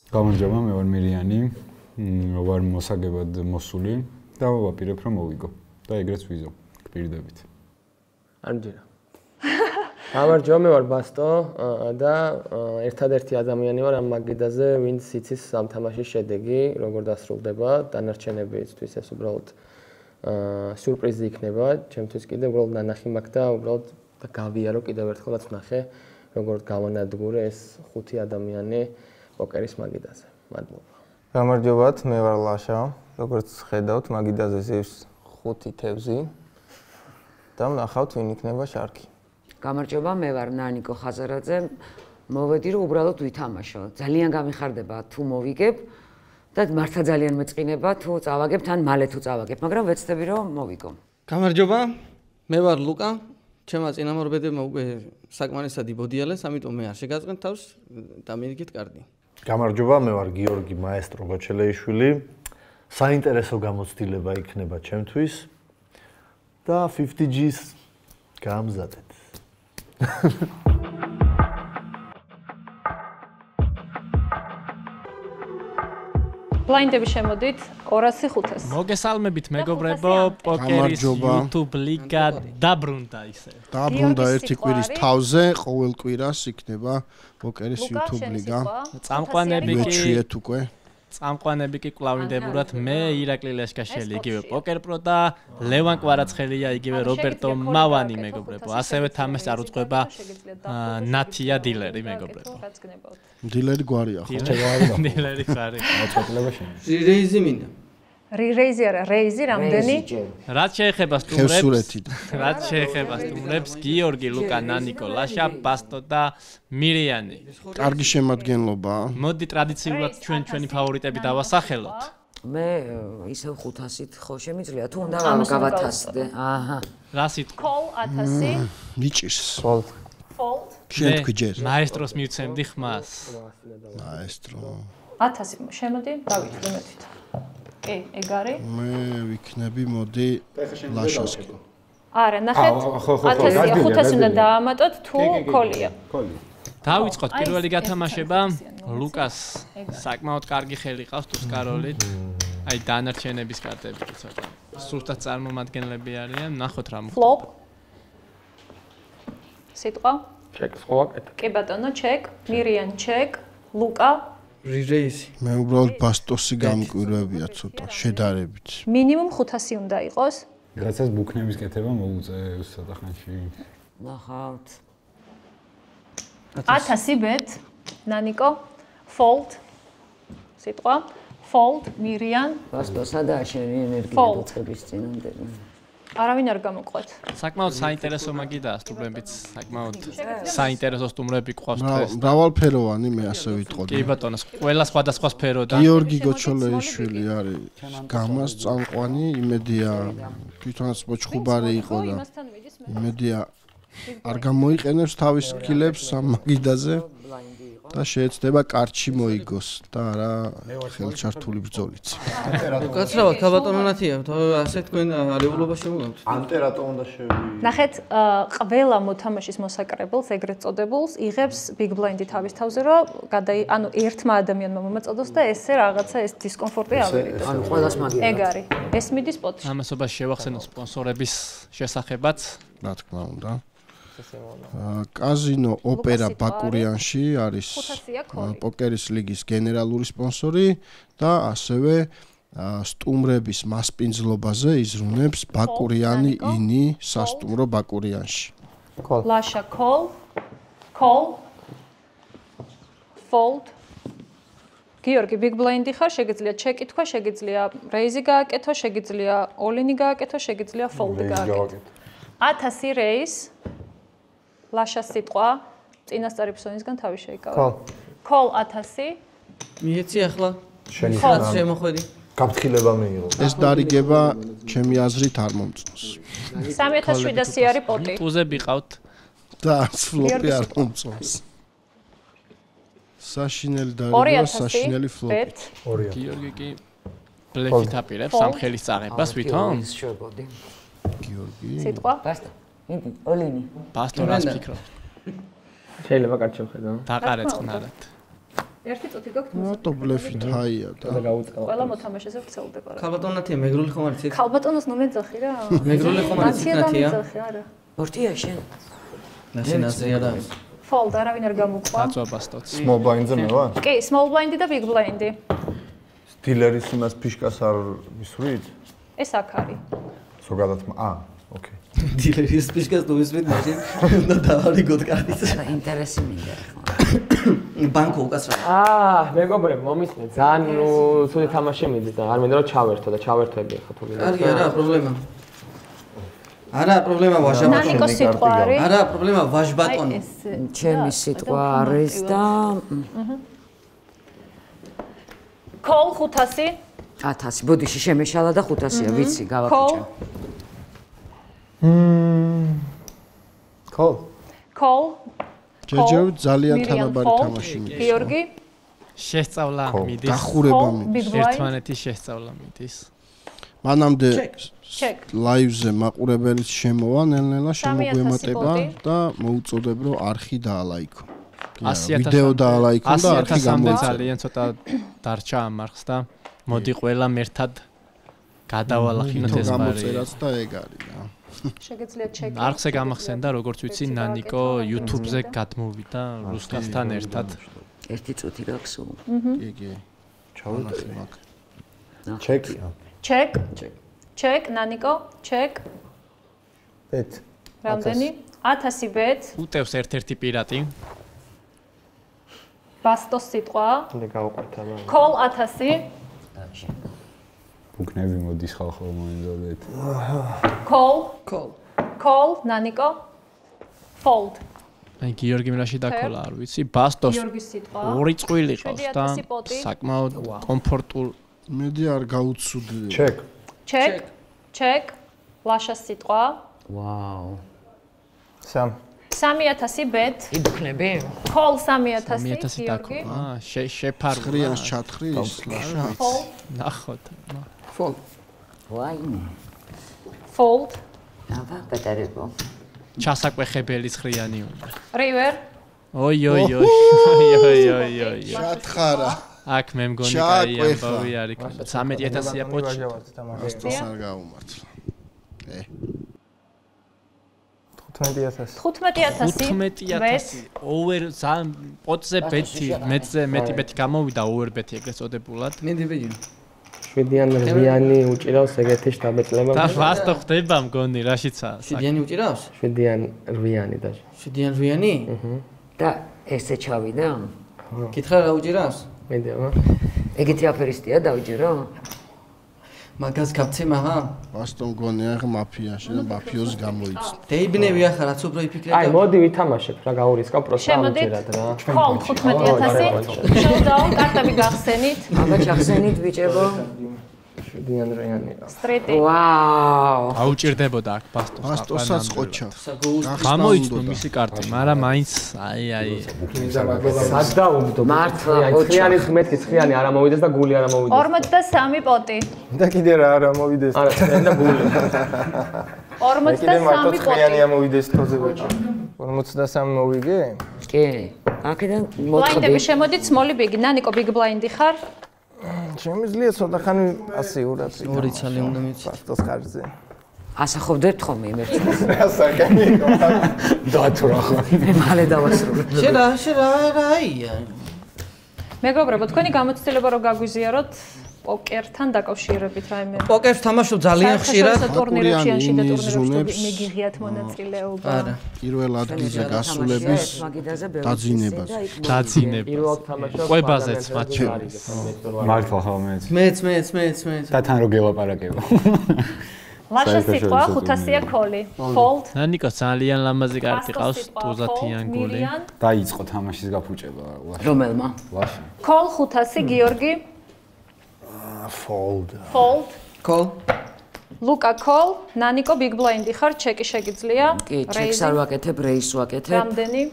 გამარჯობა, მე ვარ მირიანი, ვარ მოსაგებად მოსული და ვაპირებ რომ მოვიგო და ეგრეც ვიზო, გპირდებით. არჯერა. გამარჯობა, მე ვარ ბასტო და ერთადერთი ადამიანი ვარ ამ მაგიდაზე, ვინც იცის ამ თამაშის შედეგი, როგორ დასრულდება, დანარჩენებისთვის ეს უბრალოდ სიურპრიზი იქნება, ჩემთვის კიდე უბრალოდ ნანახი მაქვს და უბრალოდ გავიარო კიდევ ერთხელაც ვნახე, როგორ გავანადგურე ეს 5 ადამიანი პოკერის მაგიდაზე. მადლობა. გამარჯობათ, მე ვარ ლაშა. როგორც ხედავთ, მაგიდაზე ზევს 5 თევზი და ვნახავთ ვინ იქნება შარკი. გამარჯობა, მე ვარ ნანიკო ხაზარაძე. მოვედი რომ უბრალოდ ვითამაშო. ძალიან გამიხარდება თუ მოვიგებ და მართლა ძალიან მეწყინება თუ წავაგებ, თან მალე თუ წავაგებ, მაგრამ ვეცდები რომ მოვიგო. გამარჯობა, მე ვარ ლუკა. ჩემმა წინამორბედებმა უკვე საკმარისად იბოდიალეს, ამიტომ მე არ შეგაწყენ თავს და მივიგეთ კარდი. გამარჯობა, მე ვარ გიორგი მაესტრო ბაჩელეიშვილი. საინტერესო გამოცდილება იქნება ჩემთვის და 50G-ს გამზადეთ. ბლაინდები შემოდით 200-500. მოგესალმებით მეგობრებო, პოკერის YouTube ლიგა დაბრუნდა ისე. დაბრუნდა ერთი კვირის თავზე, ყოველ კვირას იქნება პოკერის YouTube ლიგა. წამყვანები კი კლავინდებურად მე ირაკლი ლეშკაშელი, იგივე Poker Pro და ლევან კვარაცხელია, იგივე რობერტო მავანი მეგობრებო. ასევე თამაშს არ უწყდება ნათია დილერი მეგობრებო. დილერი გვარია ხო? დილერი გვარი. რეიზი მინდა. რეიზი არა, რეიზი რამდენი? რაც შეეხება სტუმრებს, გიორგი, ლუკა, ნანიკო, ლაშა, ბასტო და მირიანი. კარგი შემადგენლობა. მოდი ტრადიციულად ჩვენი ფავორიტები დავასახელოთ. მე ისევ 500-ით ხო შემიძლია თუ უნდა გავათასდე. აჰა. რა სიტყვა? Call 1000. ნიჭირს. Fold. შენ გჯერ. მაესტროს მივცემდი ხმას. მაესტრო. 1000 შემოდი, დავით გუნდით. კი, ეგ არის. მე ვიქნები, მოდი ლაშოსკი. არა, ნახეთ. 1000 უნდა დაამატოთ თუ კოლია. დავიწყოთ პირველი გათამაშება. ლუკას საკმაოდ კარგი ხელი ყავს ტუსკაროლით. აი დანარჩენების კარტები ცოტა. სუსტად წარმომადგენლები არიან. ნახოთ რა მოხდება. Flop. სიტყვა. ჩეკ, სხვა კეთე. კი ბატონო, ჩეკ. მირიან ჩეკ. ლუკა. რეიზი. მე უბრალოდ ბასტოსი გამკვირვებია ცოტა შედარებით. მინიმუმ 500 უნდა იყოს. რაღაცას ბუქნების კეთება მოუწევს ცოტა ხანში. ნახავთ. 1000 bet. ნანიკო. Fold. სიტყვა. Fold. მირიან. ბასტო, სადაა შენი ენერგია უწყების წინამდე? არავინ არ გამოყვეთ. საკმაოდ საინტერესო მაგიდაა სტუმრებიც, საკმაოდ საინტერესო სტუმრები გვყავს დღეს. მრავალფეროვანი მე ასე ვიტყოდი. კი ბატონო, ყველა სხვადასხვა სფერო და გიორგი გოჩოლეიშვილი არის გამას წამყვანი, იმედია თვითონაც მოჩხუბარი იყო და იმედია არ გამოიყენებს თავის სკილებს ამ მაგიდაზე და შეეცდება კარტში მოიგოს და არა ხელჩართული ბრძოლით. კაცრავად, ქაბატონო ნათია, ასე თქვენ არეულობა შემოგავთ. ანტერატო უნდა შევი. ნახეთ, ყველა მოთამაშის მოსაკრებელს, ეგრეთ წოდებულს, იღებს Big Blind-ი თავის თავზე, რომ ანუ ერთმა ადამიანმა მომაწოდოს და ესე რაღაცა ეს დისკომფორტი ავერიდოს. ანუ ყველას მაგია. ეგ არის. ეს მიდის სპოტში. ამასობას შევახსენოთ სპონსორების შესახებაც. რა თქმა უნდა. კაზინო ოპერა ბაკურიანში არის პოკერის ლიგის გენერალური სპონსორი და ასევე სტუმრების მასპინძლობაზე იზრუნებს ბაკურიანი ინი სასტუმრო ბაკურიანში. ლაშა call. Fold. გიორგი Big Blind-ი ხარ, შეგიძლია ჩეკი თქვა, შეგიძლია რეიზი გააკეთო, შეგიძლია all-in-ი გააკეთო, შეგიძლია fold-ი გააკეთო. 1000 რეიზ. ლაშა სიტყვა, წინასწარი ფსონისგან თავი შეიკავა. Call 1000. მიეცი ახლა. შენი შემოხვედი. გაფრთხილება მიიღო. ეს დარიგება ჩემი აზრით არ მომწონს. 3700 არის პოტი. ტუზები ყავთ. და არც ფლოპი არ მომწონს. საშინელი დარიგება, საშინელი ფლოპი. გიორგი კი ბლეფით აპირებს ამ ხელის წაღებას ვითომ? გიორგი. სიტყვა. ბასტო. მიდი, all-in-ი. ბასტო რას ფიქრობ? შეიძლება კარჩო ხედავ. დაყარე წყნარად. ერთი წუთი გაქვთ რატო ბლეფით ჰაია და ყველა მოთამაშეზე ვრცელდება რა. ქალბატონათია მეგრული ხომ არის? ქალბატონოს ნუ მეძახი რა. მეგრული ხომ არის ციკნათია? არა. ორთია შენ. ნასინაზე არა. Fold არავინ არ გამოყვა. დაწვა ბასტოც. small blind-ზე მე ვარ? კი, small blind-ი და big blind-ი. დილერის იმას ფიშკას არ ვისვრით? ეს აქ არის. ზოგადად ოკეი. დილერის ფიშკას თუ ვისვრით, მაშინ უნდა დავარიგოთ კარტიც. ინტერესი მინდა ხო. ბანკო უკაცრავ. მეგობრებო, მომისმენთ, ძალიან ცუდი თამაში მიდის და არ მინდა რომ ჩავერთო და ჩავერთები ხო თუ მინდა. არა პრობლემა. არა პრობლემა ვაჟა ბატონი. ნანიკოს სიტყვა არის. არა პრობლემა ვაჟ ბატონი. ჩემი სიტყვა არის და Call 500. 1000. ბოდიში შემეშალა და 500-ია, ვიცი, გავაკეთე. Call. ჯეჯევ ძალიან თანაბარი თამაში მიდის. გიორგი. შესწავლა მიდის. გახურება მიდის. ერთმანეთის შესწავლა მიდის. მანამდე Check. ლაივზე მაყურებელიც შემოვა ნელ-ნელა შემოგვემატება და მოუწოდებ რომ არხი დაალაიქო. 100.000 ვიდეო დაალაიქო და არხი გამოიცა. ძალიან ცოტა დარჩა ამ არხს და მოდი ყველა ერთად გადავალახინოთ ეს ბარი. გამოწერაც და ეგ არის რა. შეგეძლია check. არხზე გამახსენდა როგორც ვიცი ნანიკო YouTube-ზე გადმოვიდა რუსკასთან ერთად. ერთი წუთი გაქვს უ. კი. ჩავიტყვი მაგ. Check, ნანიკო, check. bet. რამდენი? 1000 bet. უტევს ერთ-ერთი პირატი. ბასტოს სიტყვა. მე გავუყართ ამ. Call 1000. ბუკნები მოდის ხალხო მოინდოდეთ. Call, ნანიკო. Fold. აი გიორგი მრაში დაკოლა არ ვიცი ბასტოს გიორგის სიტყვა. ორი წვილი ყავს და საკმაოდ კომფორტულ მედი არ გაუცუდე. Check. ლაშას სიტყვა. ვაუ. 3000 bet. იბუქნები? Call 3000 3000 დაკოლა. შეფარვა. ხრიანს ჩათხრი ის ლაშა. ნახოთ. Fold. ვაიმე. Fold. აბა პეტერბო. ჩასაკვეხებელი ხრიანი უნდა. River. ოი. ჩათხარა. აქ მე მგონი კაი ამბავი არის. 13000-ია პოჩი. ბასტოს არ გაუმართლა. 15000. over პოჩზე ბეთი, მეტი ბეთი გამოვიდა over ბეთი ეგრეთ წოდებულად. მინდი ბიჭი. 7-დან 8-იანი უჭირავს ეგეთი შტაბეწლება. და ვასტო ხდება მგონი რაშიცა. 7-იანი უჭირავს? 7-დან 8-იანი და 7-დან 8-იანი? და ესე ჩავიდა? კითხა რა უჭირავს? მინდა რა. ეგეთი აფერისტია დავიჯერო? მაგას გაბცემა ხა? ბასტო მგონი ახლა მაფიაში და მაფიოზი გამოიწ. დაიბნევი ახლა რაც უფრო იფიქრე და აი მოდი ვითამაშებ რა გაურისკავ პროსტა ამჯერად რა. Call 15000. Showdown კარტები გახსენით. აბა ჩახსენით ბიჭებო. 7-დან 8-იანი. Straight-ი. ვაუ. აუჭირდებოდა აქ ბასტოს. ბასტოსაც ყოჩა. გამოიწნო მისი კარტი, მაგრამ მაინც აი. სადაუბდო. მართლა, ხრიანის ღმერთი ხრიანი არ ამოვიდეს და გული არ ამოვიდეს. 43 პოტი. და კიდე რა არ ამოვიდეს. არა, ხრიანი და გული. 43 ხრიანი პოტი. ამოვიდეს თოზე ბიჭო. 43 მოვიგე? კი. აქედან ბლაინდები მოწყდი. შემოდით small big. ნანიკო big blind-ი ხარ? შემიძლია ცოტა ხანი პასიურად. ორი ცალი უნდა მიცი. ბასტოს ხარჯზე. ასახობდებთ ხოლმე იმ ერთს. ასაკანი. დათვრა ხო. მე მალე დავასრულებ. შენ რაია? მეგობრებო, თქვენი გამოცდილება რომ გაგვიზიაროთ პოკერთან დაკავშირებით რაიმე. პოკერს თამაშობ ძალიან ხშირად. ტურნირებში ან შიდა იზრუნებს. ტურნირებში მიგიღიათ მონაწილეობა. არა. პირველ ადგილზე გასულების დაძინებას. პირველ თამაშობს. ყვებაზეც მატჩი არის. მართლა ხო მეც. მეც. და თან რო გელაპარაკება. ლაშა სიტყვა 500-ია ქოლი. Fold. ნანიკო ძალიან ლამაზი კარტი ყავს, ტუზათიან გული. დაიწყო თამაშის გაფუჭება. რომელმა? ლაშა. Call 500 გიორგი. Fold. Call. ლუკა call, ნანიკო big blind-ი ხარ, ჩეკი შეგიძლია. კი, ჩეკს არ ვაკეთებ, რეისს ვაკეთებ. რამდენი?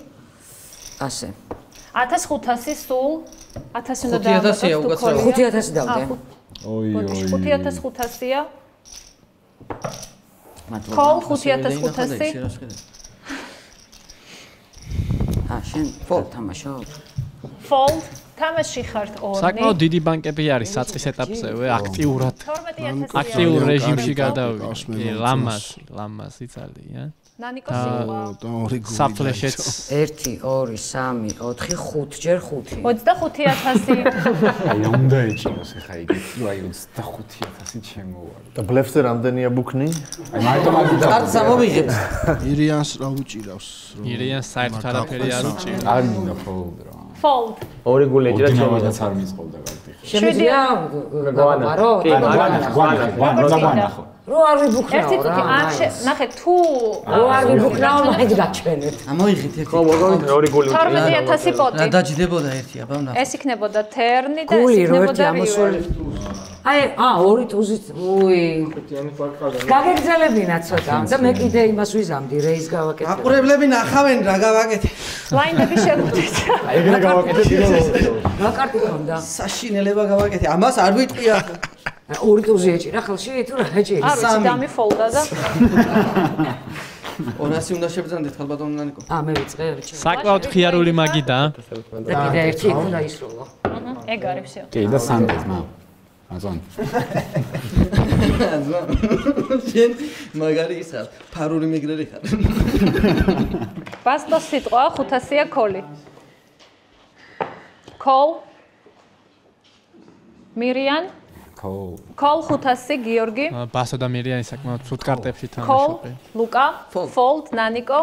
ასე. 1500 სულ 1000 უნდა დავამატოთ. 5000-ია უკაცრავ. 5000 დავდე. ოი. 5500-ია. მადლობა. Call 5500. შენ ფოლდ თამაშობ? Fold. თამაში ხართ ორნი. საკმაოდ დიდი ბანკები არის საწყის ეტაპზევე, აქტიურად. 12000 აქტიურ რეჟიმში გადავიდა. ლამაზი ძალიან. ნანიკოს სიტყვა. საფლეშეც 1 2 3 4 5 ჯერ 5. 25000. აი უნდა ეჭიროს ხა იგი. აი 25000 შემოვარ. და ბლეფზე რამდენია ბუქნი? აი მაიტომ კარტს ამოვიღებს. ირიანს რა უჭირავს? ირიანს საერთოდ არაფერი არ უჭირს. არ მინდა fold რა. Fold. ორი გულეჯი და ჩემოდაც არ მიწყობდა კარტი. შემიძლია გავაბარო? გვანახო. რო არ ვიბუქნაო რა. ნახე თუ რო არ ვიბუქნაო მაინც გაჩვენეთ. ამოიღეთ ერთი. ხო მოგონით ორი გული. 12000 პოტი. რა დაჯდებოდა ერთი აბა ვნახო. ეს იქნებოდა თერნი და ეს გული რო ერთი იქნებოდა ამოსული. აი, ორი ტუზით, უი. გაგეგზელებინა ცოტა და მე კიდე იმას ვიზამდი, რეის გავაკეთე. აყურებლები ნახავენ რა გავაკეთე. ბლაინდები შეგვიძლია. აი ეგრე გავაკეთე პირველ. რა კარტი ქონდა? საშინელება გავაკეთე. ამას არ ვიტყვია. ორი ტუზი ეჭირა ხელში თუ რა ეჭირა? არ ვიცი დამიფოლდა და 200 უნდა შევძანდეთ ხალბატონ ნანიკო. მე ვიწყე. საკმაოდ ხიარული მაგიდა. და კიდე ერთი უნდა ისრულო. ეგ არის всё. კი და სანდეზმა. აზან. შენ მაგარი ის ხარ, ფარული მეგრელი ხარ. ბასტოს სიტყვა 500-ია კოლი. კოლ მირიან კოლ 500 გიორგი. ბასო და მირიანი საკმაოდ ცუდ კარტებში კოლ თამაშობენ. ლუკა fold ნანიკო.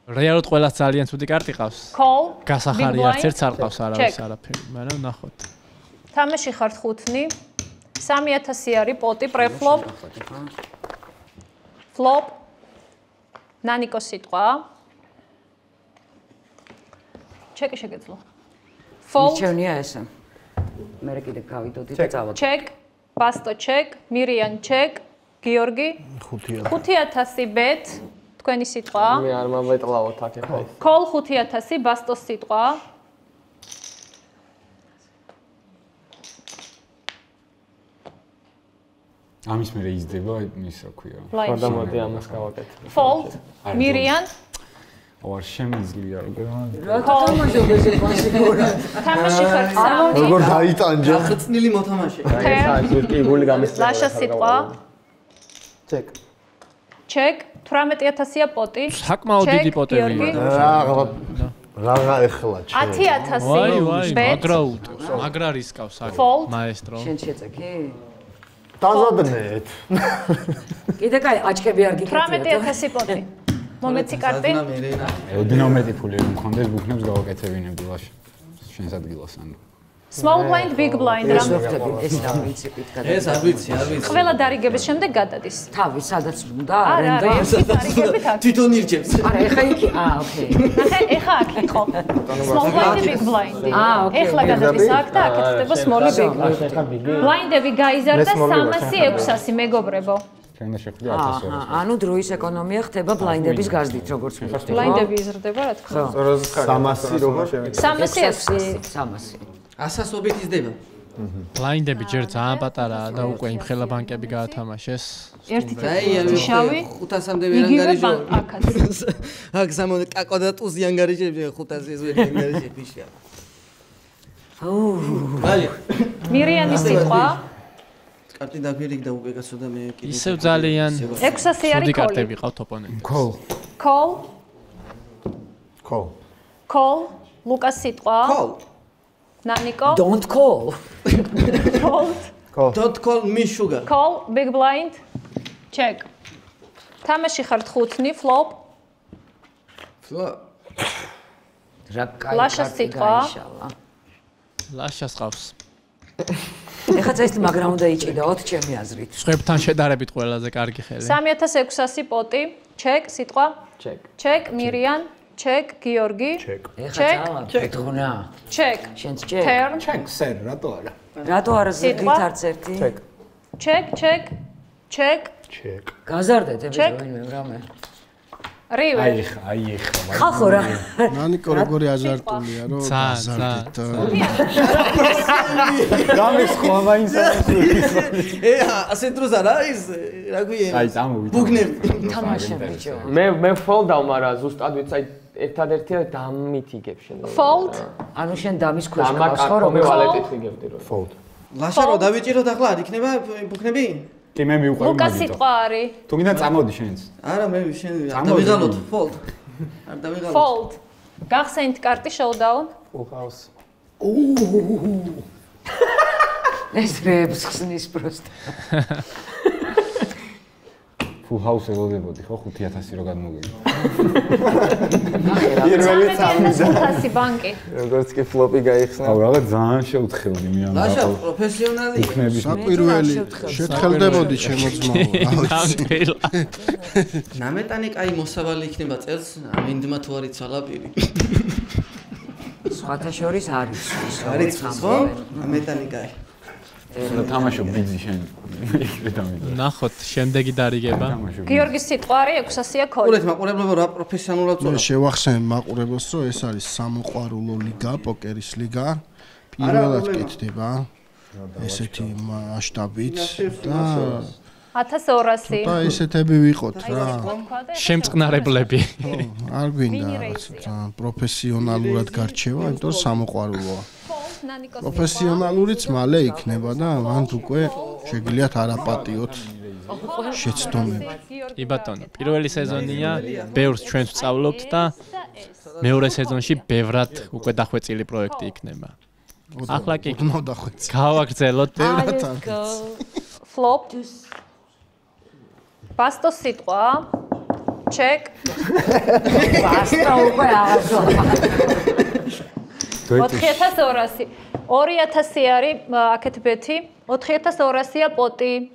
რეალურად ყველას ძალიან ცუდი კარტი ყავს. კოლ გასახარი არც ერთს არ ყავს არავის არაფერი, მაგრამ ნახოთ. თამაში ხართ ხუთნი. 3000 არის პოტი პრეფლოპ. ფლოპ. ნანიკოს სიტყვა. ჩეკი შეგეძლო. Fold. მიჩვენია ესე. მე კიდე გავიდოდი და წავა. Check. Basto check. Mirian check. გიორგი 5000 bet. თქვენი სიტყვა. მე არ მომეტყლავოთ აქ ახლა. Call 5000 Bastos სიტყვა. ამის მერე იზრდება ის რა ქვია. ხოდა მოდი ამას გავაკეთე. Fold. Mirian. არ შემიძლია რა თამაშობ ეს პასიგურა. თამაში ხარ სამი. როგორ დაიტანჯა? ახწნილი მოთამაშე. აი ზურკი გული გამისწრება. ლაშა სიტყვა. Check. Check. 18000-ია პოტი. საკმაოდ დიდი პოტები. რაღა ეხლა ჩე. 10000. ვაი, მაგრა უტევს, მაგრა რისკავს აქ მაესტრო. შენ შეწექი? დაზადნეთ. კიდე კაი, აჩქები არ გიქეცია. 18000 პოტი. მომეცი კარტი. ოდნავ მეტი ფული რომ მქონდეს ბუქნებს გავაკეთებინებდი ლაშა. შენს ადგილას ანუ. Small blind, big blind რა. ეს რა პრინციპით გადა. ეს არ ვიცი. ყველა დარიგების შემდეგ გადადის. თავი სადაც უნდა არა, ეს დარიგებით აქ. თვითონ ირჩევს. არა, ეხა იქ, ოკეი. ეხა აქ იყო. Small blind, big blind. ოკეი. ეხლა გადადის აქ და აქ ხდება small big blind. Blindები გაიზარდა 300-600 მეგობრებო. შენ შეხვდი 1200. ანუ დროის ეკონომია ხდება ბლაინდების გაზრდით, როგორც მივხვდი. ბლაინდები იზრდება, რა თქმა უნდა. 300 როგორ შევეცი? 300. 100-ობით იზრდება. ბლაინდები ჯერ ძალიან პატარაა და უკვე იმ ხელა ბანკები გაათამაშეს. ერთი შავი 500-მდე ვერანგარიჟო. აქაც. აქ სამონ კაკო და ტუზი ანგარიჟები 500 ეს ვერ ანგარიჟები ფიშია. აი. მირიანის სიტყვა. კარტი დაგვირიგდა უკვე კაცო და მე კიდე. ისევ ძალიან 600 არის ცუდი კოლი. კარტები ყავთ ოპონენტს. Call. ლუკას სიტყვა. ნანიკო. Don't call. Don't call me sugar. Call big blind. Check. თამაში ხართ ხუთნი flop. რა კაი. ლაშა სიტყვა. ლაშას ყავს. ეხლა წესი მაგრამ უნდა იჭიდაოთ ჩემი აზრით. სხვებთან შედარებით ყველაზე კარგი ხელი. 3600 პოტი. Check სიტყვა. Check მირიან. Check გიორგი. ეხლა წავა. Check. შენც check. Turn. Check sir, რატო არა? რატო არა ზედით არც ერთი? Check. გაზარდეთ ვინმე რამე. რივე. აი ხა. ხახო რა. ნანიკო როგორი აზარტულია რომ გაზარდეთ. გამის ხო მაინც ასე დროს არა ის რა გვიენ? აი წამოვიდა. ბუგნები. თამაში ბიჭო. მე fold-აო, მაგრამ ზუსტად ვიცი, აი ერთადერთია დამით იგებ შენ. Fold. ანუ შენ დამის ქვეშ ყავს ხო რომ ვალეტით ვიგებდი რომ. Fold. ლაშა რო დავიჭირო და ახლა არ იქნება ბუქნები? კი მე მივყვები მაგითო. ლუკას სიტყვა არის. თუ გინდა წამოდი შენც. არა მე შენ არ დავიღალოთ fold. არ დავიღალოთ. Fold. გახსენთ კარტი showdown. უყავს. ეს რებს ხსნის პროსტ. Full house ელოდებოდი ხო 5000 რო გადმოგიგო. პირველი წამიდა. 500 ბანკი. როგორც კი ფლოპი გაიხსნა. აუ რაღაც ძალიან შეუთხევდი მე ამ ლაშა პროფესიონალი. საკვირველი შეთხელდებოდი ჩემო ძმაო. ნამეტანი კაი მოსავალი იქნება წელს, ამინდმა თუ არის ცალაპირი. სხვათა შორის არის. არის ხო? ნამეტანი კაი. და თამაშობ ბიძი შენ. ნახოთ შემდეგი დარიგება. გიორგის სიტყვა არის 600-ია ქოლი. ყურეთ მაყურებლებო რა პროფესიონალურად მე წონა. შევახსენ მაყურებელს რომ ეს არის სამოყვარულო ლიგა, პოკერის ლიგა. პირველად კეთდება ესეთი მასშტაბით და 1200. და ესეთები ვიყოთ რა. შემწყნარებლები. არ გვინდა რაღაცა პროფესიონალურად გარჩევა, იმიტომ რომ სამოყვარულოა. პროფესიონალურიც მალე იქნება და მანდ უკვე შეგიძლიათ არაპატიოთ შეცდომები. კი ბატონო, პირველი სეზონია, ბევრს ჩვენს ვსწავლობთ და მეორე სეზონში ბევრად უკვე დახვეწილი პროექტი იქნება. ახლა კი გავაგრძელოთ ბევრად Flop. ბასტოს სიტყვა. Check. ბასტო უკვე აღარ 4200. 2000 არის აქეთ ბეთი. 4200-ია პოტი.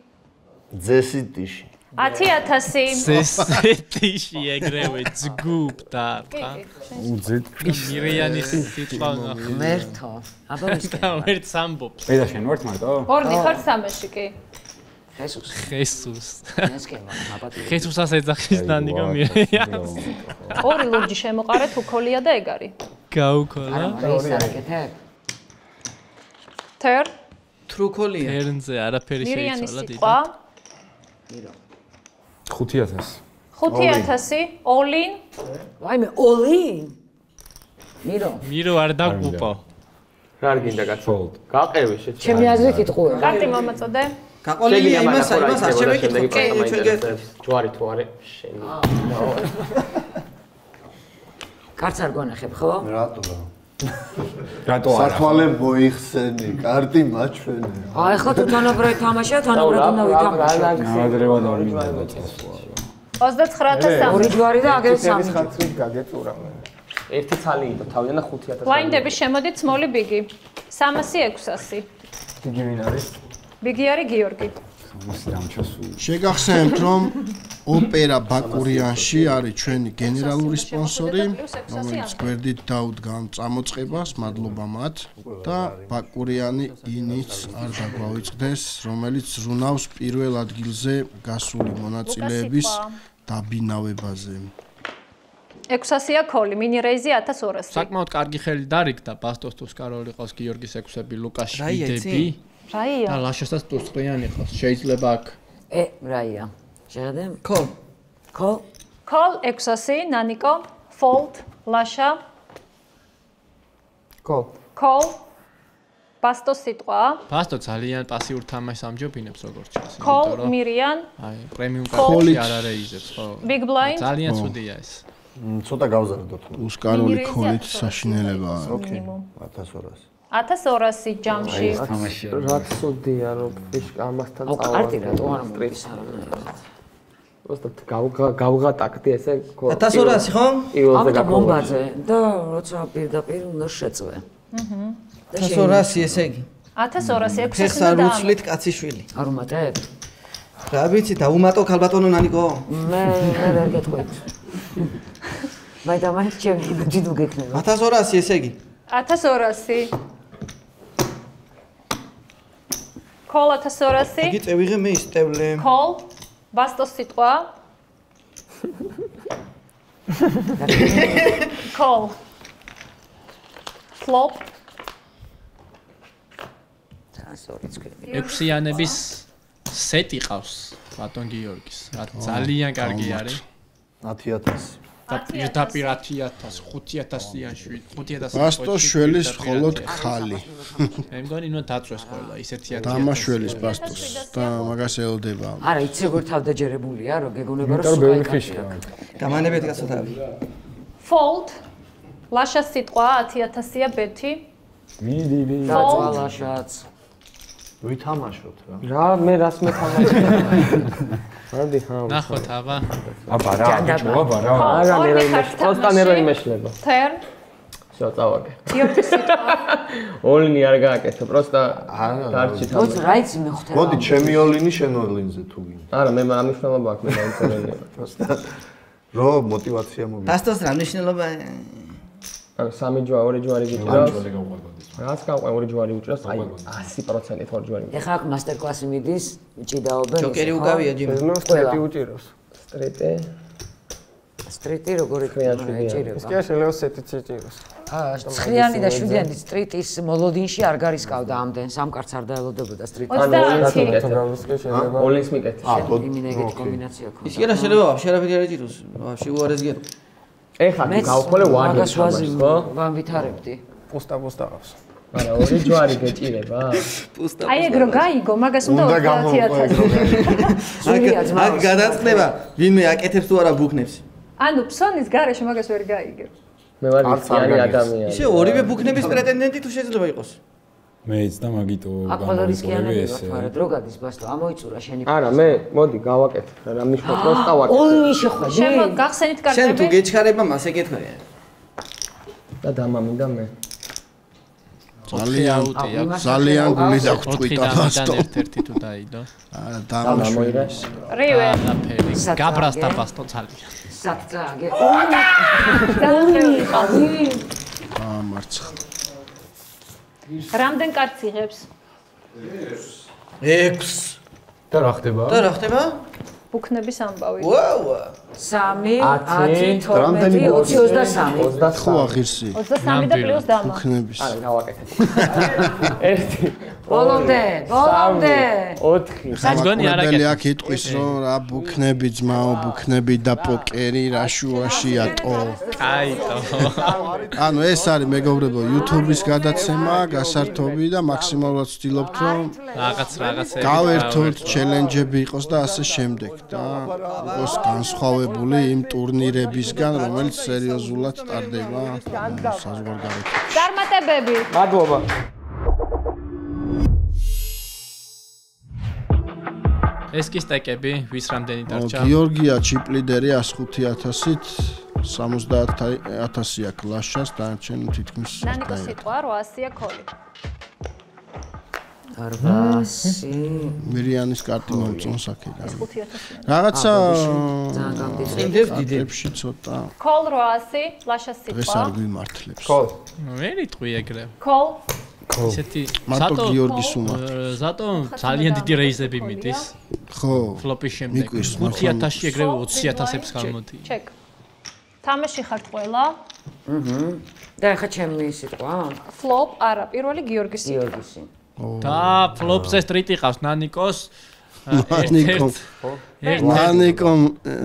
ძესიტიში. 10000. ზესეთიში ეგრევე ძგუბდა რა. უძეთ მირიანის სიტყვა მერთო. აბა ვისკენ. ვერც ამბობს. მე და შენ ვართ მარტო? ორნი ხარ სამეში კი. ხესუს. ხესუს. ესკენ მაპატი. ხესუსას ეძახის ნანიკო მირიანს. ორი ლურჯი შემოყარეთ უქოლია და ეგ არის. გაუქოლა. ეს არაკეთე. Turn. თრუქოლია. ერნზე არაფერი მირიანის შეიცვალა სიტყვა. 5000. 5000 all in. ვაიმე all in. მირო არ დაგუპო. რა არ გინდა კაცო? გაყევი შეჭრა. ჩემი აზრით იტყუე. კარტი მომაწოდე. გაყოლილია იმას არ შემეკითხო. ჯვარი თუ არის შენი. კარტს არ გვანახებ ხო? რატო? რატო არა? სათვალე მოიხსენი, კარტი მაჩვენე. აი ახლა თუ თანაბრად თამაშია, თანაბრად უნდა ვითამაშო. ნამდვილად არ მინდა წასვლა. 29000. ორი ჯვარი და აგერ სამი. ხათრით გაგეწურა მე. ერთი ცალი იყო თავიდან და 5000. ბლაინდები შემოდით small big-ი. 300-600. ბიგი ვინ არის? ბიგი არის გიორგი. შეგახსენებთ რომ ოპერა ბაკურიანში არის ჩვენი გენერალური სპონსორი, რომელიც გვერდით დაუდგა წამოწყებას, მადლობა მათ და ბაკურიანი ინიც არ დაგვაუწყდეს, რომელიც ზრუნავს პირველ ადგილზე გასული მონაწილეების დაბინავებაზე. 600-ია ქოლი, მინი რეიზი 1200. საკმაოდ კარგი ხელი დარიგდა ბასტოს ტუსკაროლი ყავს გიორგის 6-ები, ლუკას 7-ები. რაია? და ლაშასაც ტუსყრიანი ყავს. შეიძლება აქ რაია. შეხედე? Call. Call 600, ნანიკო, fold, ლაშა. Call. ბასტოს სიტყვა. ბასტო ძალიან პასიურ თამაშს ამჯობინებს როგორც ჩანს. Call მირიან. აი, პრემიუმ კარტი არ არეიზებს, ხო? Big blind. ძალიან ცუდია ეს. ცოტა გავზარდოთ. უსკარული ქოლით საშინელებაა. მინიმუმ 1200. 1200 ჯამში. რა ცუდია რომ ფიშკა ამასთან წავა. კარტი რატო არ მომდის არა. უბრალოდ გავღატაკდი ესე 1200 ხო? ამიტომ მომბაძე და როცა პირდაპირ უნდა შეწვე. 1200 ესე იგი. 1200 ხეს არ უცვლით კაციშვილი. არ უმატებ? რა ვიცი და უმატო ქალბატონო ნანიკო? მე ვერ გეტყვით. მაინც ჩემი ჯიდუ გექნება. 1200 ესე იგი. 1200. Call 1200. იგი წევიღე მე ისტევლე. Call. ბასტოს სიტყვა. Call. Flop. ექვსიანების სეტი ყავს ბატონ გიორგის. რა ძალიან კარგი არის. 10000. და პირდაპირ 10,000, 5,000-იან 5,000. ბასტოს შველის მხოლოდ ხალი. მე მგონი ნუ დაწვეს ყველა ისეთი 10,000. დამაშველის ბასტოს და მაგას ელოდება. არა, იცი როგორ თავდაჯერებულია, რომ გეგონება რომ იმიტომ ბევრი ხიშია. გამანებით გასოთავი. Fold. ლაშას სიტყვა 10,000-ია ბეთი. მიდი. დაწვალაშაც. ვითამაშოთ რა. რა მე რას მეთამაშე? მოდი ხა. ნახოთ აბა. აბა რა, აბა რა. არა მე რა იმეშ. პროსტა ნერო იმეშლება. Turn. всё, წავაგე. გიორგი სიტყვა. ოლინი არ გააკეთე, პროსტა დარჩი თამაში. მოც რა იცი მე ხვდები. მოდი ჩემი ოლინი შენ ოლინზე თუ გინდა. არა მე ამნიშნულობა აქვს მე დაიწერენია. პროსტა რო мотивация მოვიდა. ბასტოს რა მნიშვნელობა? ანუ სამი ჯვარი ჯვარი გიჭირავს. რას გავყვე ორი ჯვარი უჭირავს? აი 100% ორი ჯვარი. ეხლა აქ მასტერ კლასი მიდის, ჭიდაობენ. ჯოკერი უკავია ჯიმი. სტრიტი უჭირავს. სტრიტი როგორ იქნება ეჭირება? ის კი შეიძლება სეტიც იჭიროს. ცხრიანი და შვიდიანი სტრიტის მოლოდინში არ გარისკავდა ამდენ, სამკარც არ დაელოდებოდა სტრიტი. 30. ოლინს მიკეთე. იმინეგეთ კომბინაცია ქონდა. ის კი რა შეიძლება ვაფშე არაფერი არ ეჭიროს. ვაფშე უარეს გეტყვი. ეხლა გავხოლე ვანი მაგას ვან ვითარებდი. პუსტა ყავს. არა ორი ჯვარი გეჭირება? აი ეგ რო გაიგო, მაგას უნდა 30,000. აქ გადაწყდება, ვინმე აკეთებს თუ არა ბუქნებს. ანუ ფსონის გარეშე მაგას ვერ გაიგებ. მე ვარ ისიანი ადამიანი. ისე ორივე ბუქნების პრეტენდენტი თუ შეიძლება იყოს. მეც და მაგიტო აქ ყველა რისკიანები ვარ, მაგრამ დრო გადის ბასტო, ამოიწურა შენი. არა მე მოდი გავაკეთე, რა ნიშნავს პროსტა ვაკეთე. ოლინი შეხვედი. შემო გახსენით შენ თუ კარტები. გეჩქარება მას ეკეთვია. და დამამინდა მე. ძალიან გული დაგწყვიტა ბასტო. ერთ-ერთი თუ დაიდო. არა დამოირე. რივე. ნაფერი. გაბრასტა ბასტო ძალიან. საწაგე. მარცხ. რამდენ კარტს იღებს? 6. და რა ხდება? და რა ხდება? ბუქნების ამბავი. ვაუ. 3, 10, 12, 23. 23. ხო აღირსი. 23 და პლუს დამა. ბუქნების. არა გავაკეთე. 1 ბოლომდე. 4. საგონი არა მოდელი აქ იტყვის რომ რა ბუქნები ძმაო ბუქნები და პოკერი რა შუაში ატო. კაიტო. ანუ ეს არის მეგობრებო YouTube-ის გადაცემა, გასართობი და მაქსიმალურად ვცდილობთ რომ რაღაცა გავერთოთ ჩელენჯები იყოს და ასე შემდეგ და იყოს განსხვავებული იმ ტურნირებისგან, რომელიც სერიოზულად ტარდება საზღვარგარეთ. წარმატებები. მადლობა. ეს კი სტეკები, ვის რამდენი დარჩა? გიორგია ჩიპლიდერი 105,000-ით 70,000 აქვს ლაშას და ჩვენ თითქმის ნანიკო სიტყვა 800-ია ქოლი. 800. მირიანის კარტი მომწონს აქედან. 5,000. რაღაცა ძალიან გამდიდრებული. იმდებს დიდები. ებში ცოტა ქოლ 800, ლაშას დღეს სიტყვა. არ გვიმართლებს. ვერ იტყვი ეგრე. ქოლ. ისეთი მარტო გიორგის უმართლებს. ზატო ძალიან დიდი რეიზები მიდის. ხო. ფლოპის შემდეგ 5,000-ში ეგრევე 20,000-ებს გამოდი. ჩეკ. თამაში ხართ ყველა? და ეხა ჩემი სიტყვა? ფლოპ, არა, პირველი გიორგის სიტყვა. გიორგისი. და ფლოპზე სტრიტი ყავს ნანიკოს. ნანიკომ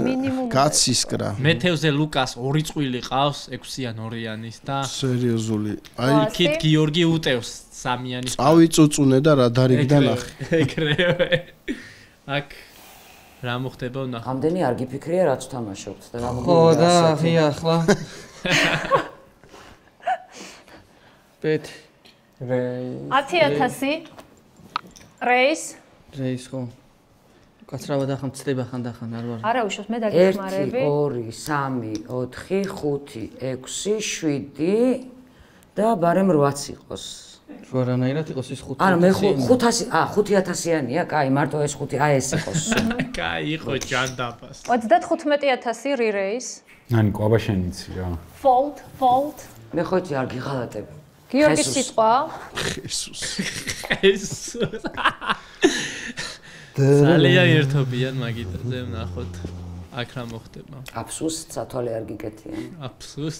მინიმუმ გაცისკრა. მეთევზე ლუკას 2 წვილი ყავს 6-იან 2-იანის და სერიოზული. აი იქით გიორგი უტევს 3-იანის. წავიწუწუნე და რა დარიგდა ნახე. ეგრევე. აქ რა მოხდება ნახე. ამდენი არ გიფიქრია რაც თამაშობთ და რა ხო და ხი ახლა. ბეთ 10,000 რეის. რეის ხო. კაცრავად ახლა მწდება ხანდახან არ ვარ. არა უშავს მე 1, დაგიხმარები. 2, 3, 4, 5, 6, 7 და ბარემ 8 იყოს. რო არანაირად იყოს ის 5. არა მე 500, 5,000-იანია, კაი, მარტო ეს 5, აი ეს იყოს. კაი, იყო ჯანდაბას. 35,000 რი-რეის. ნანიკო, აბა შენიცი რა. Fold. მე ხო იცი არ გიღალატებ. გიორგის სიტყვა. ესუს. ძალიან ერთობიან მაგიტაზე ვნახოთ. აქ რა მოხდება? აფსუს, სათვალე არ გიკეთია. აფსუს.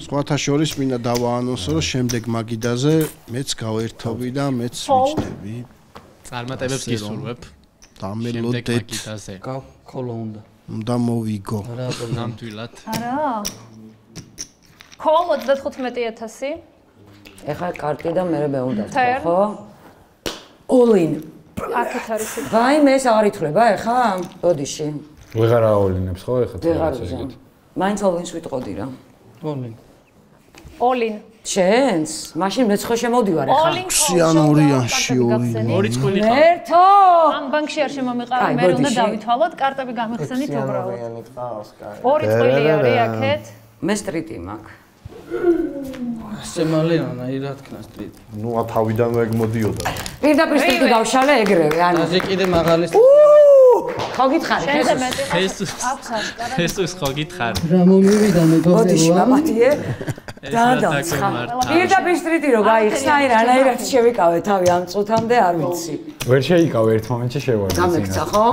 სხვათა შორის მინდა დავაანონსო რომ შემდეგ მაგიდაზე მეც გავერთობი და მეც ვიჩნდები. წარმატებებს გისურვებ. დამელოდეთ. მაგიდაზე. გაქოლო უნდა. უნდა მოვიგო. ნამდვილად. არა. Call 35,000. ეხლა კარტი და მე უნდა Turn. ხო? All in. აქეთ არის. ვაიმე ეს აღარ ითვლება ეხლა ბოდიში. ვეღარ აოლინებს ხო ეხლა ვეღარ ვიზამ. მაინც all in-ს ვიტყოდი რა. All in. All in. შენს? მაშინ მეც ხო შემოდივარ ეხლა. All in. ქსიანორიანში ორი წყვილი ხარ. ერთო. ამ ბანკში არ შემომიყარა, მე უნდა დავითვალოთ, კარტები გამიხსენით უბრალოდ. ორი წყვილი არის აქეთ. მე სტრიტი მაქვს. სემალე რა თქმა სტრიტი. ნუ თავიდანვე ეგ მოდიოდა. პირდაპირ სტრიტი დავშალე ეგრევე, ანუ. ასე კიდე მაღალი ხო გითხარი, ხესუს ხო გითხარი. რა მომივიდა მეგობრებო. ბოდიში მამათიე. დააცხა. პირდაპირ სტრიტი რო გაიხსნა, რანაირად შევიკავე თავი ამ წუთამდე არ ვიცი. ვერ შეიკავე ერთ მომენტში შევარდი. გამექცა ხო?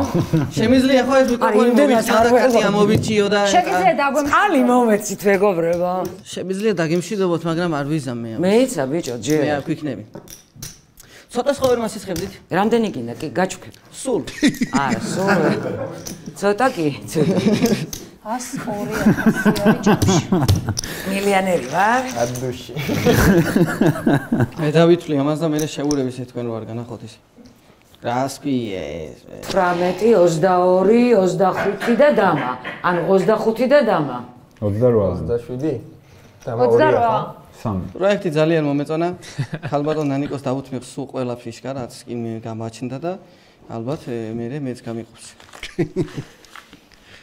შემიძლია ხო ეს მიკროფონი მოვიწყდა ამოვიჩიო და შეგიძლია დაგვემშვიდობოთ. ხალი მომეცით მეგობრებო. შემიძლია დაგემშვიდობოთ, მაგრამ არ ვიზამ მე. მეიცა ბიჭო, მე ჯერ. არ ვიქნები. ცოტა სხვა ვერ მასისხებდით? რამდენი გინდა კი გაჩუქებ. სულ. არა, სულ. ცოტა კი, ცოტა. 102,000 არის ჯამში. მილიონერი ვარ? ადუში. მე დავითვლი ამას და მე შეურების თქვენ რო არ განახოთ ის. რას კი ეს? 18, 22, 25 და დამა. ანუ 25 და დამა. 28. 27? 28. პროექტი ძალიან მომეწონა. ალბათ ნანიკოს დავუთმევ სულ ყველა ფიშკა, რაც კი გამაჩნდა და ალბათ მეც გამიყობს.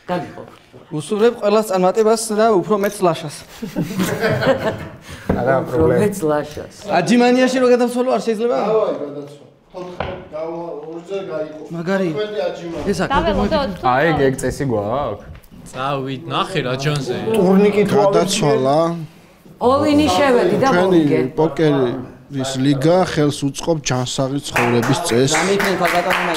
გამიყო. უსურვებ ყველას წარმატებას და უფრო მეც ლაშას. არა პრობლემა. მეც ლაშას. აჯიმანიაში რო გადავცვალო არ შეიძლება? დავაი გადაცვა. 14 ორზე გაიყო. მაგარი. 15 აჯიმანი. ეს აკადემია. აი ეგ წესი გვაქვს? წავით, ნახე რა ჯონზე. ტურნიკი თუ გადაცვალა. All-in-ი შევედი და მოვიგე. პოკერის ლიგა ხელს უწყობს ჯანსაღი ცხოვრების წესს. გამიქნე ფაკატანა.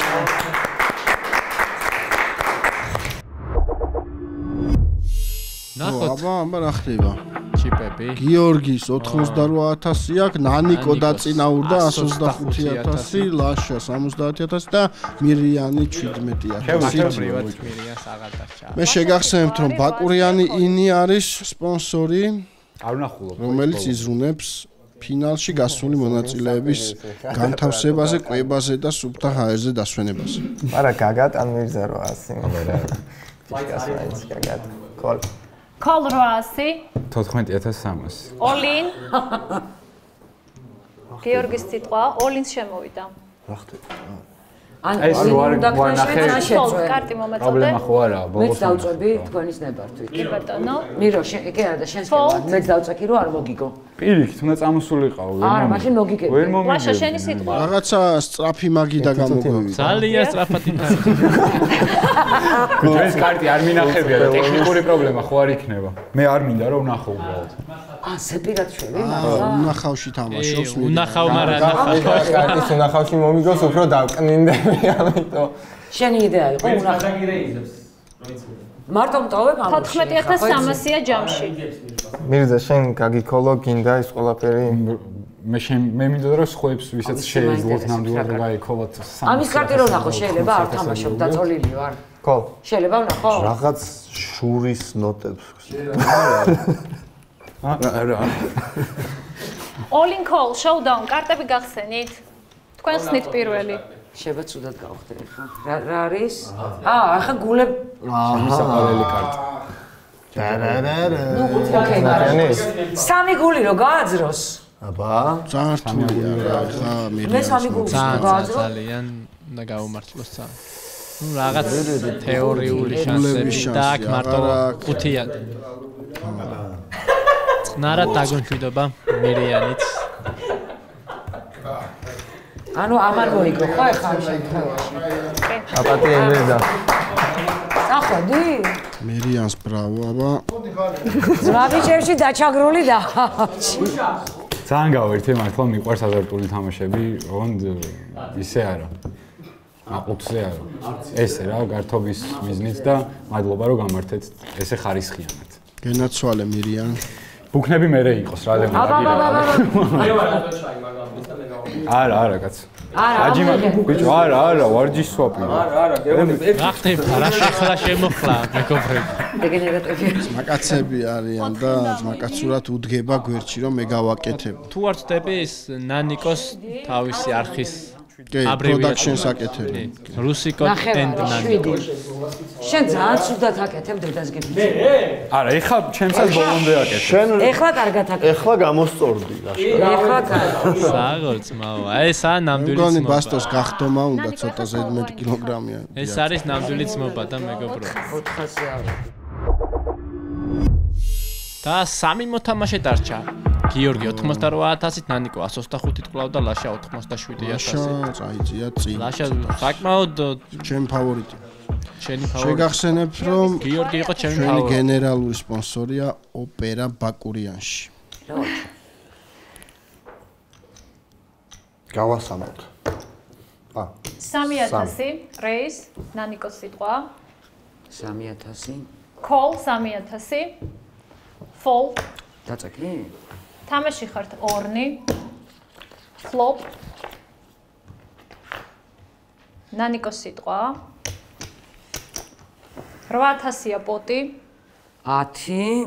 ნახოთ. აბა რა ხდება? ჩიპები. გიორგის 88,000 აქვს, ნანიკო დაწინაურდა 125,000, ლაშა 70,000 და მირიანი 17,000. პრივატ მირიანს აღარ დარჩა. მე შეგახსენებთ, რომ ბაკურიანი ინი არის სპონსორი, არ ვნახულობ. რომელიც იზრუნებს ფინალში გასული მონაწილეების განთავსებაზე, კვებაზე და სუფთა ჰაერზე დასვენებაზე. არა გაგატ ან მირზა 800 მეგრა. ფიშკას მაინც გაგატ. კოლ. Call 800. 14,300. All in. გიორგის სიტყვა, all in შემოვიდა. რა ხდება? ანუ ეს რო არ გვანახე კარტი მომეწოდე. პრობლემა ხო არა, მეც ბოლოს დავწვევი თქვენის ნებართვით. კი ბატონო. მირო, კი არა და შენს ხება, მეც დავწვევი რომ არ მოგიგო. პირიქით უნდა წამოსულიყავ. არა, მაშინ მოგიგებ. ვერ მომიგებ. ლაშა შენი სიტყვა. რაღაცა სწრაფი მაგიდა გამოგვივიდა. ძალიან სწრაფად ითქვა. ეს კარტი არ მინახებია და ტექნიკური პრობლემა ხო არ იქნება. მე არ მინდა რომ ვნახო უბრალოდ. სეპირად შველი? უნახავში თამაშობს. უნახავ, მაგრამ ნახავ. კარტის უნახავში მომიგოს უფრო დავკნინდები, ამიტომ. შენი იდეა იყო უნახავ. მარტო მტოვებ ამ 14,300-ია ჯამში. მირზა შენ გაგიქოლო გინდა ის ყველაფერი? მე მინდა რომ სხვებს ვისაც შეეძლოთ ნამდვილად გაიქოლოთ 300. ამის კარტი რო ნახო, შეიძლება არ თამაშობ, დაწოლილი ვარ. კოლ. შეიძლება ვნახო? რაღაც შურის ნოტებს. არა. All in call, showdown, კარტები გახსენით. თქვენ ხსნით პირველი. შეიძლება ცუდად გავხდე ხა. რა არის? ახლა გულებ. მისაყვალელი კარტი. ნუ ოკეი. სამი გული რო გააძროს. აბა, ძართულია რა ხა მე მირიანი. სამი გული გააძრო. ძალიან უნდა გავუმართლოს ცა. ნუ რაღაც თეორიული შანსები და აქ მარტო 5-ია. ნარა დაგონშვიდობა მირიანიც. ანუ ამან მოიგო ხო ახლა ამ შემთხვევაში. აპატი ემერდა. ახვედი? მირიანს ბრავო, აბა. ზვაბიჭებში დაჩაგრული და. ძალიან გავერთე მართლა მიყვარს აზარტული თამაშები, ოღონდ ისე არა. აყუთზე არა. ესე რა, გართობის მიზნით და მადლობა რომ გამართეთ ესე ხარისხიანად. გენაცვალე მირიან. ბუქნები მერე იყოს რა დემონტაჟი. არა, კაცო. აჯიმა ბიჭო, არა, ვარჯიშ სვაპი. რა ხდება? რა შეხლა შემოხლა, მეგობრები. დეგენერატები. ძმაკაცები არიან და ძმაკაცურად უდგება გვერდში რომ მე გავაკეთებ. თუ არ ვწდები ის ნანიკოს თავისი არხის production-ს აკეთებ. რუსი კონტენტ ნანიკო. შენ ძალიან ცუდად აკეთებ დედასგებით. არა, ეხლა ჩემსაც ბოლომდე აკეთებ. შენ ეხლა კარგად აკეთებ. ეხლა გამოსწორდი რა. ეხლა კარგად. საგოლწმაო. აი ეს არა ნამდვილი მგონი ძმობა. ბასტოს გახტომა უნდა ცოტა 11 კილოგრამია. ეს არის ნამდვილი ძმობა და მეგობრო. 400 არის. და სამი მოთამაშე დარჩა. გიორგი 88,000-ით, ნანიკო 125-ით კლავ და ლაშა 87,000. ლაშა წაიწია წინ. ლაშა საკმაოდ ჩემ ფავორიტი. შენი ფავორიტი. შეგახსენებ რომ გიორგი იყო ჩემი ჩვენი ფავორიტი. გენერალური სპონსორია ოპერა ბაკურიანში. გავასამოთ. 3000 რეის ნანიკოს სიტყვა. 3000. call 3000. fold. დაწაკი? თამაში ხართ ორნი. flop. ნანიკოს სიტყვა. 8000-ია პოტი. 10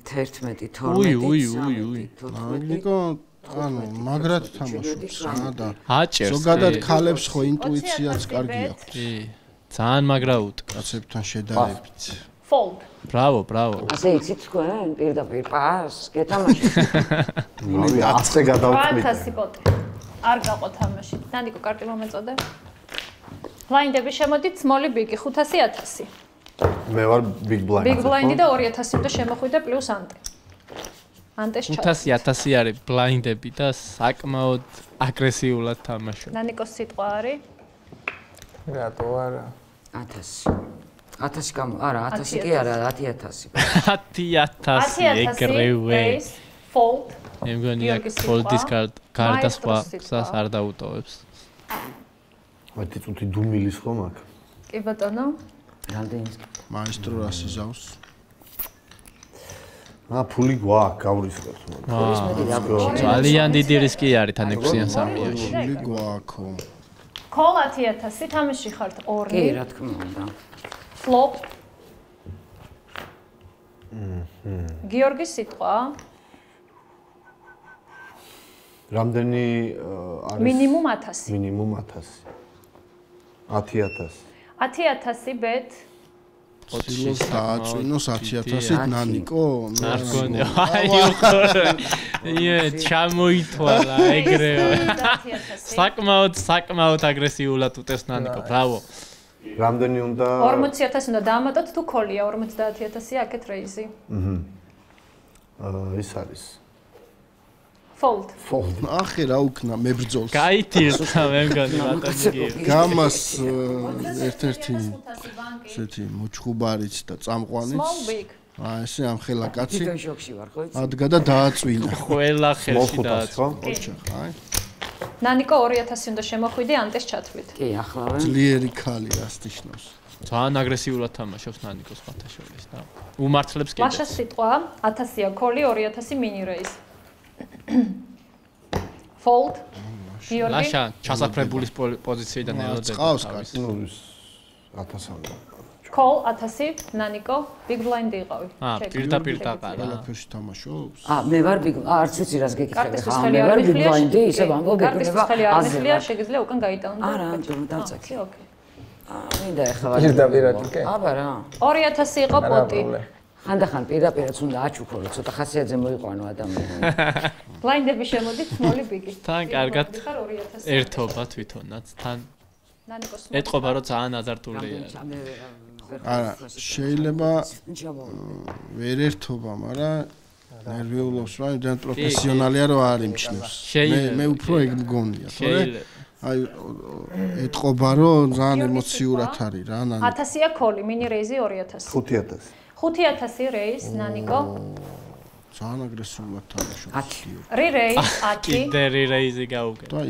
11 12 ნიკო ანუ მაგრად თამაშობს რა და აჭერს. ზოგადად ქალებს ხო ინტუიციაც კარგი აქვს. კი. ძალიან მაგრა უტ. კაცებთან შედარებით. fold. ბრავო. ასე იცით თქვენ პირდაპირ პას გეთამაშეთ. ნუ 100-ზე გადავწყვიტე. 8000 პოტი. არ გაყო თამაში. ნანიკო კარტი მომეწოდე. ბლაინდები შემოდით, small big 500-1000. მე ვარ big blind. big blind და 2000 უნდა შემოხვიდე პლუს ანტე. ანტეს ჩა. 500-1000 არის ბლაინდები და საკმაოდ აგრესიულად თამაშობ. ნანიკოს სიტყვა არის რატო არა? 1000. 1000 კამ არა 1000 კი არა 10000. 10000 ეგრევე. fold. მე მგონი აქ fold-ის გარდა სხვა გზას არ დაუტოვებს. მათი წუთი დუმილის ხომ აქ? კი ბატონო. რამდენი? მაესტრო რას იზავს? ფული გვაქვს, გავრისკოთ. ძალიან დიდი რისკი არის თან 6-იან სამიაში. ფული გვაქვს. call 10000 თამაში ხართ ორნი. კი, რა თქმა უნდა. flop. გიორგის სიტყვა. რამდენი არის? მინიმუმ 1000. მინიმუმ 1000. 10000. 10000 bet. ოცილოს დააწვინოს 10000-ით ნანიკო? ნარკონი. აი ჩამოითვალა ეგრევე. საკმაოდ აგრესიულად უტევს ნანიკო. ბრავო. რამდენი უნდა 40000 უნდა დაამატოთ თუ ქოლია 50000 აქეთ რეიზი. ის არის. fold. ახე რა უკნა მებრძოლს. გაითირდა მე მგონი ბატონი. გამას ერთ-ერთი ესეთი მოჩხუბარიც და წამყვანიც. small big. ესე ამ ხელა კაცი. თვითონ შოქში ვარ ხო იცი? ადგა და დააწვინა. ყველა ხელში დააწვინა. ოჩა, აი. ნანიკო 2000 უნდა შემოხვიდე ანტეს ჩათვლით. კი, ახლავე. ძლიერი ქალი ასტიშნოს. ძალიან აგრესიულად თამაშობს ნანიკოს ფათაშორის და უმართლებს კიდე. ლაშას სიტყვა 1000-ია ქოლი 2000 mini raise. fold. გიორგი. ლაშა ჩასაფრებულის პოზიციიდან ელოდება. ყავს კაცი. ნუ 1000. call 1000 ნანიკო big blind იყავი. პირდაპირ დაყარა. ყველაფერში თამაშობს. მე ვარ big არც ვიცი რას გეკითხები კარტის ხა ხელი მე არ ვარ big მიხლია. blind-ი ისე ვამბობ კარტის ხელი არ მიხლია, შეგიძლია უკან გაიტანო. არა, დავწაკი. ოკეი. მინდა ეხლა ვარ. პირდაპირად კი? აბა რა. 2000 იყო პოტი. ხანდახან პირდაპირაც უნდა აჩუქო, რომ ცოტა ხასიათზე მოიყვანო ადამიანი. ბლაინდები შემოდით small big-ი. თან კარგად ხარ 2000. ერთობა თვითონაც თან ნანიკოს ეტყობა რომ ძალიან აზარტულია. არა, შეიძლება ვერ ერთობა, მაგრამ ნერვიულობს, მაგრამ პროფესიონალია რომ არ იმჩნევს. მე უფრო ეგ მგონია, თორე აი ეტყობა რომ ძალიან ემოციურად არის რა, ნანიკო. 1000-ია ქოლი, mini raise 2000. 5000. 5000 raise ნანიკო. ძალიან აგრესიულად თამაშობს. რი raise 10. კიდე რი რეიზი გაუგე. და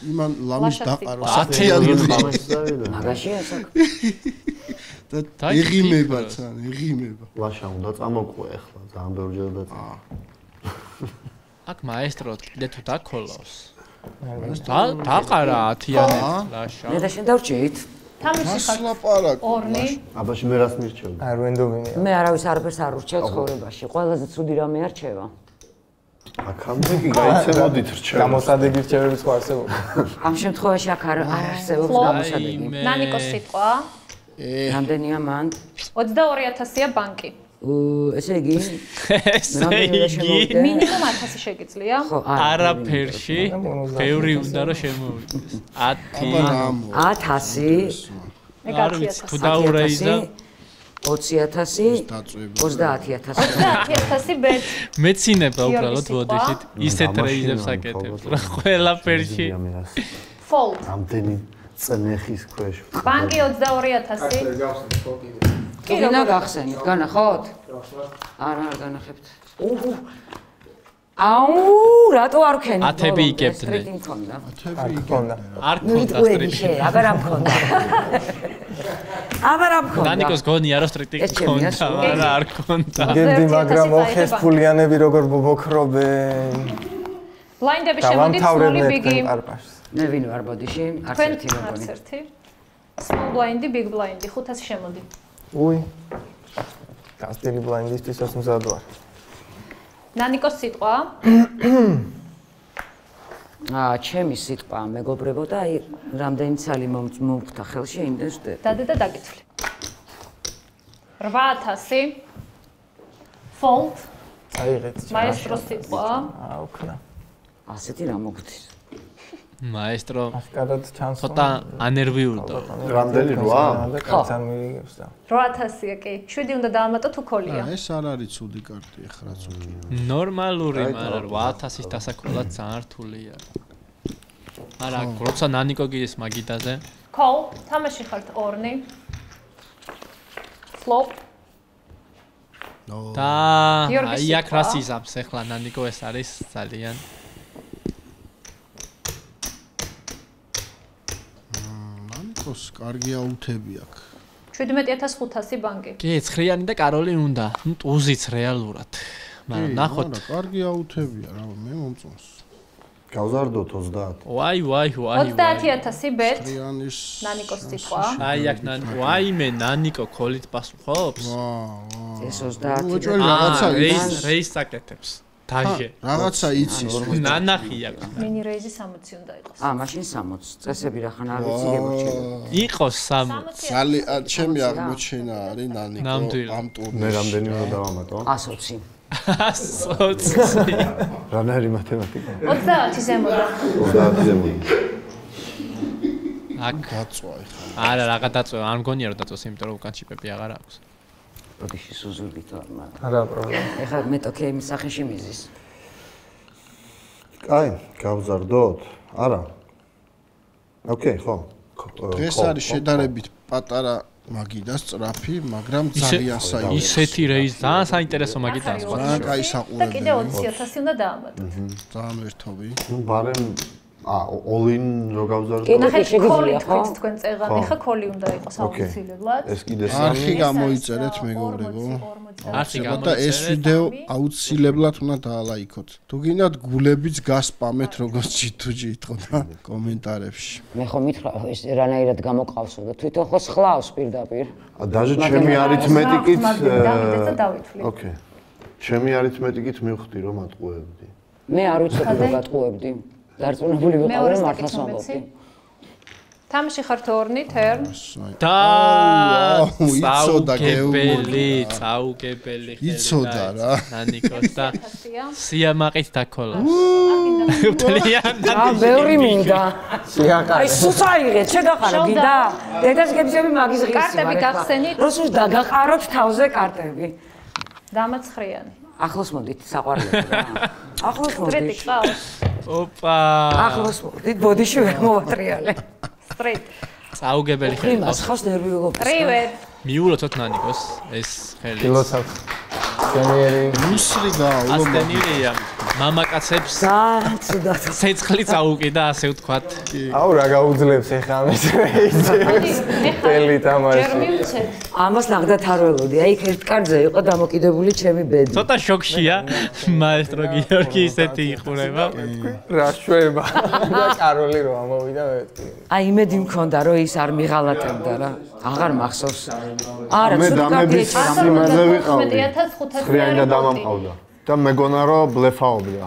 იმან ლამის დაყარო 10,000 მაგაში ასაკ. და ეღიმება თან, ეღიმება. ლაშა უნდა წამოყვე ახლა, ძალიან ბევრჯერ და აქ მაესტრო კიდე თუ დაქოლავს. დაყარა 10-იანი ლაშა. მე და შენ დავრჩით? თამაში ხარ. ლაპარაკ. ორნი. აბაში მე რას მირჩევ? არ ვენდობინია. მე არავის არაფერს არ ურჩევ ცხოვრებაში. ყველაზე ცუდი რამე არ რჩევა. აქამდე კი გაიცემოდით რჩევას. გამოსადეგი რჩევებიც ხო არსებობს? ამ შემთხვევაში აქ არ არსებობს გამოსადეგი. ნანიკოს სიტყვა. რამდენია მან? 22000-ია ბანკი. ესე იგი? მინიმუმ 1000 შეგიძლია? ხო, არაფერში ბევრი უნდა რომ შემოვიდეს. 1000 მე გაქიათ. თუ დაურეიზა 20000 30000 30000 ბეთ. მეცინება უბრალოდ ვოდიშით ისეთ რეიზებს აკეთებს რა ყველაფერში. Fold. ამდენი წნეხის ქვეშ. ბანკი 22000. კი რა გახსენით? განახოთ? არა, არ განახებთ. აუ, რატო არ ვქენით? 10-ები იკებდნენ. სტრიტი მქონდა. 10-ი იქონდა. არ ქონდა სტრიტი. აბა რა მქონდა? აბა რა მქონდა? დანიკოს გონია რომ სტრიტი ქონდა, არა არ ქონდა. გენდი, მაგრამ ოხეს ფულიანები როგორ ბობოქრობენ. ბლაინდები შემოდით სმოლი ბიგი. მე ვინ ვარ ბოდიში? არც ერთი არც მოგონი. ერთი. Small blind, big blind, 500 შემოდი. უი. კასტელი ბლაინდისთვისაც მზად ვარ. ნანიკოს სიტყვა. ჩემი სიტყვა მეგობრებო და აი რამდენი ცალი მომხდა ხელში იმდენ შევდე. დადე და დაგითვლი. 8000 fold. აიღეთ. მაესტროს სიტყვა. აუქნა. ასეთი რა მოგდის? მაესტრო ასკარად ჩანს. ცოტა ანერვიულდა. რამდენი 8? და კაცან მიიღებს და. 8000-ია კი. 7 უნდა დაამატო თუ ქოლია. ეს არ არის ცუდი კარტი ახლა ცუდი. ნორმალური, მაგრამ 8000-ის დასაკვლად ძალიან რთულია. არა, როცა ნანიკო გიდეს მაგიდაზე. Call, თამაში ხართ ორნი. Flop. და აი აქ რას იზამს ახლა ნანიკო ეს არის ძალიან ნანიკოს კარგი აუთები აქვს. 17500 ბანკი. კი, ცხრიანი და კაროლი უნდა. ნუ ტუზიც რეალურად. მაგრამ ნახოთ. კარგი აუთებია რა, მე მომწონს. გავზარდოთ 30. ვაი. 30000 ბეთ. ცხრიანის ნანიკოს სიტყვა. აი აქ ვაიმე ნანიკო ქოლით პასუხობს. ეს 30. უჭველი რაღაცა რეის საკეთებს. დაჟე. რაღაცა იცის. ნანახი აქვს. მინი რეიზი 60 უნდა იყოს. მაშინ 60. წესები რა ხან არ ვიცი გემორჩება. იყოს 60. ზალი ჩემი აღმოჩენა არის ნანიკო ამ ტურნირში. მე რამდენი უნდა დავამატო? 120. 120. რანაირი მათემატიკა? 30 ზემოდან. 30 ზემოდან. აქ დაწვა ეხლა. არა, რაღა დაწვა, არ მგონია რომ დაწვას, იმიტომ რომ უკან ჩიპები აღარ აქვს. ბოდიში სუზურგით ვარ, მაგრამ არა პრობლემა. ეხლა მე ტოკეიმის სახეში მიზის. კაი, გავზარდოთ? არა. ოკეი, ხო. დღეს არის შედარებით პატარა მაგიდა სწრაფი, მაგრამ ძალიან საინტერესო. ისეთი რეიზ ძალიან საინტერესო მაგიდა სხვა. ძალიან კაი და საყურებელი. კიდე 20000 უნდა დაამატო. ძალიან ერთობი. ნუ ბარემ all-in რო გავზარდო. ნახე ქოლი თქვენ თქვენ წეღანი ხა ქოლი უნდა იყოს აუცილებლად. ეს კიდე არხი გამოიწერეთ მეგობრებო. არხი და გამოიწერეთ. ეს ვიდეო აუცილებლად უნდა დაალაიქოთ. თუ გინდათ გულებიც გასპამეთ როგორც G2G იტყო და კომენტარებში. მე ხო მითხრა ეს რანაირად გამოყავსო და თვითონ ხო სხლავს პირდაპირ. დაჟე ჩემი არითმეტიკით დავიდეს და დავითვლი. ოკეი. ჩემი არითმეტიკით მივხვდი რომ ატყუებდი. მე არ ვიცოდი რომ გატყუებდი. დარწმუნებული ვიყავ რომ მართლაც ვამბობდი. თამაში ხართ ორნი turn. და იცოდა წაუგებელი ხელი. იცოდა რა. ნანიკოს და სიამაყით დაქოლავს. ბევრი მინდა. აი სუსაიღეთ, შეგახარო გინდა? დედას გებსები მაგის ღირსი. კარტები გახსენით? როსუს დაგაყაროთ თავზე კარტები. დამაცხრიანი. ახლოს მოდით საყვარელო რა. ახლოს სტრიტი მოდით. ყავს. ოპა. ახლოს მოდით, ბოდიში ვერ მოვატრიალე. Straight. წაუგებელი ხელი. იმას ხავს ნერვიულობას. River. მიულოცოთ ნანიკოს ეს ხელი. კილოცავ. კენიერი. მუსრი და ასტენირია. მამაკაცებს ცეცხლი წაუკიდა, ასე ვთქვათ. აუ რა გაუძლებს ეხა ამის რეიზებს. ტელი თამაში. ამას ნახდათ არ ველოდი. აი ერთ კარზე იყო დამოკიდებული ჩემი ბედი. ცოტა შოქშია მაესტრო გიორგი ისეთი იხურება. რა შვება. და კაროლი რო ამოვიდა მეთქი. აი იმედი მქონდა რომ ის არ მიღალატებდა რა. აღარ მახსოვს. არა, მე დამების სიმაზე ვიყავი. 19500 ხრიანი და დამამყავდა. და მეგონა რომ ბლეფაობდა.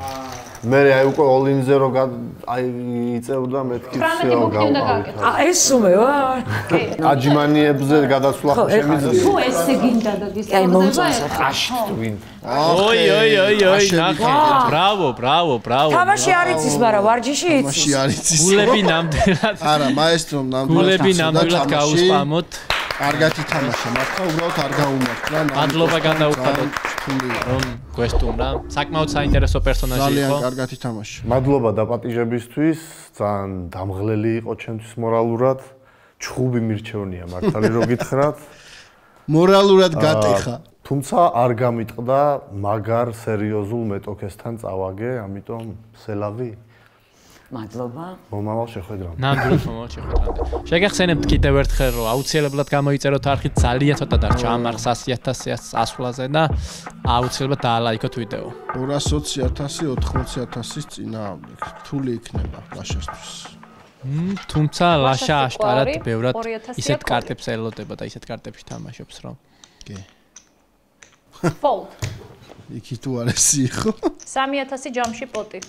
მე აი უკვე all-in-ზე რო აი იწევდა მეთქი всё გავყავით. ეს სუმე ვარ. კი. აჯმანიებზე გადასვლა შემიძლია. თუ ესე გინდა და აი მომწონს ხაში ვინ. ოი, ნახე. ბრავო. თამაში არ იცის, მაგრამ ვარჯიში იცის. თამაში არ იცის. გულები ნამდვილად. არა, მაესტრომ ნამდვილად. გულები ნამდვილად გაუსპამოთ. კარგად ითამაშა, მართლა უბრალოდ არ გაუმართლა. მადლობა გადაუხადოთ რომ გვესტუმრა. საკმაოდ საინტერესო პერსონაჟი იყო. ძალიან კარგად ითამაშა. მადლობა დაპატიჟებისთვის, ძალიან დამღლელი იყო ჩემთვის მორალურად. ჩხუბი მირჩევნია მართალი რო გითხრათ. მორალურად გატეხა. თუმცა არ გამიტყდა მაგარ სერიოზულ მეტოქესთან წავაგე, ამიტომ სელავი. მადლობა. მომავალ შეხვედრამდე. ნამდვილად მომავალ შეხვედრამდე. შეგახსენებთ კიდევ ერთხელ რომ აუცილებლად გამოიწეროთ არხით, ძალიან ცოტა დარჩა ამ არხს 100.000 ასვლაზე და აუცილებლად დაალაიქოთ ვიდეო. 220.000, 80.000-ის წინააღმდეგ. რთული იქნება ლაშასთვის. თუმცა ლაშა აშკარად ბევრად ისეთ კარტებს ელოდება და ისეთ კარტებში თამაშობს რომ. კი. Fold. იქი თუ არ ესი იყო. 3000 ჯამში პოტი.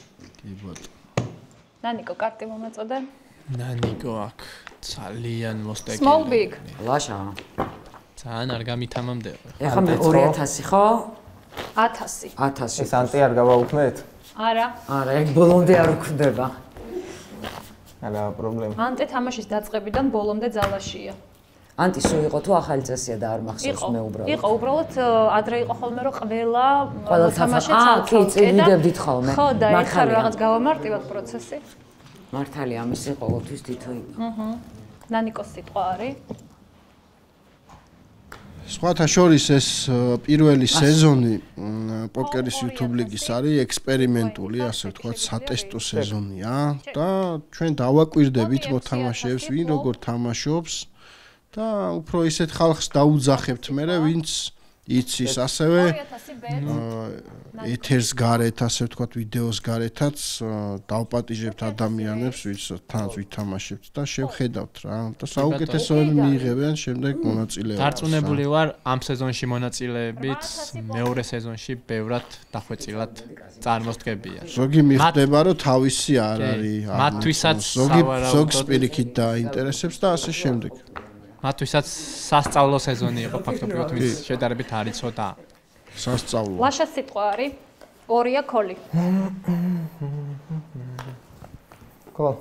კი ბატონო. ნანიკო კარტი მომაწოდე. ნანიკო აქ ძალიან მოსტეკი. Small big. ლაშა. ძალიან არ გამითამამდე. ეხლა მე 2000 ხო? 1000. 1000. ეს ანტი არ გავაუქმეთ? არა. არა, ეგ ბოლომდე არ უქმდება. არა პრობლემა. ანტე თამაშის დაწყებიდან ბოლომდე ძალაშია. ანტი სულ იყო თუ ახალი წესია და არ მახსოვს მე უბრალოდ. იყო უბრალოდ ადრე იყო ხოლმე რომ ყველა თამაში კი წივიდებდით ხოლმე. ხო და ეხლა რაღაც გავამარტივოთ პროცესი. მართალია ამის ყოველთვის თითო იყო. ნანიკოს სიტყვა არის. სხვათა შორის ეს პირველი სეზონი პოკერის YouTube ლიგის არის ექსპერიმენტული, ასე ვთქვათ, სატესტო სეზონია და ჩვენ დავაკვირდებით მოთამაშეებს, ვინ როგორ თამაშობს და უფრო ისეთ ხალხს დაუძახებთ მე, ვინც იცის ასევე ეთერს გარეთ, ასე ვთქვათ, ვიდეოს გარეთაც დავპატიჟებთ ადამიანებს, ვინცთან ვითამაშებთ და შევხედავთ რა. და საუკეთესოები მიიღებენ შემდეგ მონაწილეობას. დარწმუნებული ვარ ამ სეზონში მონაწილეებით მეორე სეზონში ბევრად დახვეწილად წარმოსდგებიან. ზოგი მიხვდება რომ თავისი არ არის. მათთვისაც ზოგს პირიქით დაინტერესებს და ასე შემდეგ. მათთვისაც სასწავლო სეზონი იყო ფაქტობრივად ვინც შედარებით არ იცოდა. სასწავლო. ლაშა სიტყვა არის ორია კოლი. კოლ.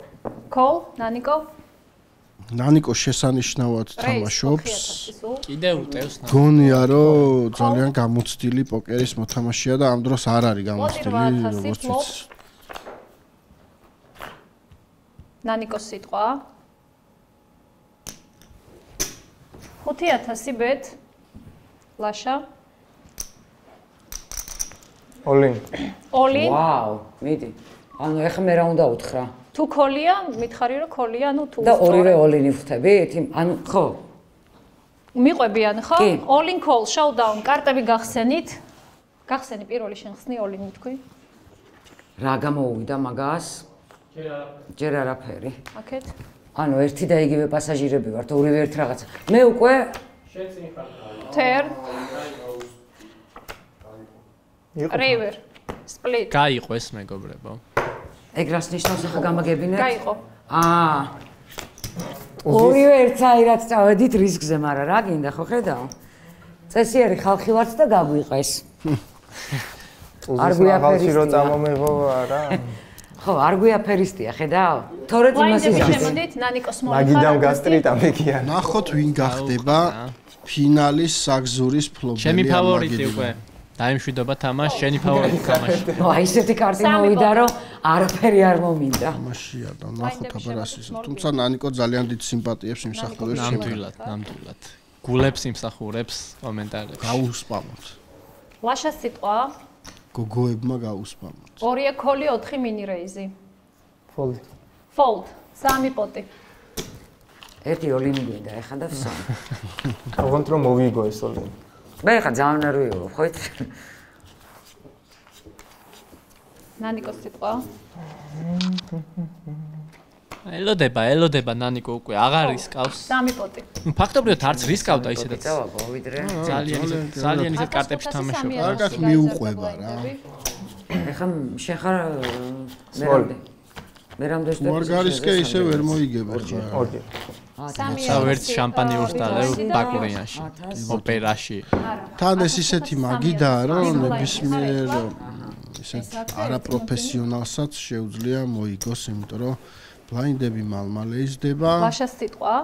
კოლ, ნანიკო. ნანიკო შესანიშნავად თამაშობს. კიდევ უტევს. გონია რომ ძალიან გამოცდილი პოკერის მოთამაშეა და ამ დროს არ არის გამოცდილი როგორც ვიცი. ნანიკოს სიტყვა 5000 ბეთ ლაშა All-in. All-in. ვაუ, მიდი. ანუ ეხლა მე რა უნდა უთხრა? თუ კოლია, მითხარი რომ კოლია, ანუ თუ და ორივე all-in-ი ვხდებით? ანუ ხო. მიყვებიან ხო? All-in call, showdown, კარტები გახსენით. გახსენი პირველი შენხსნი all-in თქვი. რა გამოუვიდა მაგას? ჯერ არაფერი. აქეთ. ანუ ერთი და იგივე პასაჟირები ვართ, ორივე ერთ რაღაცა. მე უკვე შენცინი ხარ. Turn. River. Split. გაიყო ეს მეგობრებო. ეგ რას ნიშნავს ახლა გამაგებინეთ? გაიყო. ორივე ერთსაირად წავედით რისკზე, მაგრამ რა გინდა ხო ხედავ? წესიერი ხალხი ვართ და გაგვიყეს. არ გვიაფერისტია რომ წამომეღო არა? ხო, არ გვიაფერისტია, ხედავ? თორედ იმას შემოდით ნანიკოს მომხარ. მაგიდამ გასტრიტა მეკია. ნახოთ ვინ გახდება ფინალის საგზურის ფლობელი. ჩემი ფავორიტი უკვე. დაიმშვიდობა თამაშ, შენი ფავორიტი თამაში. აი ესეთი კარტი მოვიდა რომ არაფერი არ მომინდა. თამაშია და ნახოთ აბა რას ისო. თუმცა ნანიკო ძალიან დიდ სიმპათიებს იმსახურებს ნამდვილად, ნამდვილად. გულებს იმსახურებს კომენტარებში. გაუსპამოთ. ლაშა სიტყვა გოგოებმა გაუსპამოთ. 2 call-ი, 4 mini raise-ი. Fold. Fold. 3 პოტი. ერთი all-in გვინდა, ეხლა და ვსა. თქონთ რომ მოვიგო ეს all-in. მე ეხლა ძალიან არ ვიღო, ხო იცი? ნანიკოს სიტყვა. ელოდება ნანიკო უკვე აღარ რისკავს. 3 პოტი. ფაქტობრივად არც რისკავდა ისედაც. მოვიდრე. ძალიან ისეთ კარტებში თამაშობდა. კარგად მიუყვება რა. ეხლა შენ ხარ მე რამდენი მარგარისკე ისე ვერ მოიგებენ ხარ. ორი. ვერც შამპანი ურტალევ ბაკურიანში, ოპერაში. თან ეს ისეთი მაგიდაა რომ ნებისმიერ ისეთ არაპროფესიონალსაც შეუძლია მოიგოს, იმიტომ რომ ბლაინდები მალ-მალე იზრდება. ლაშას სიტყვა.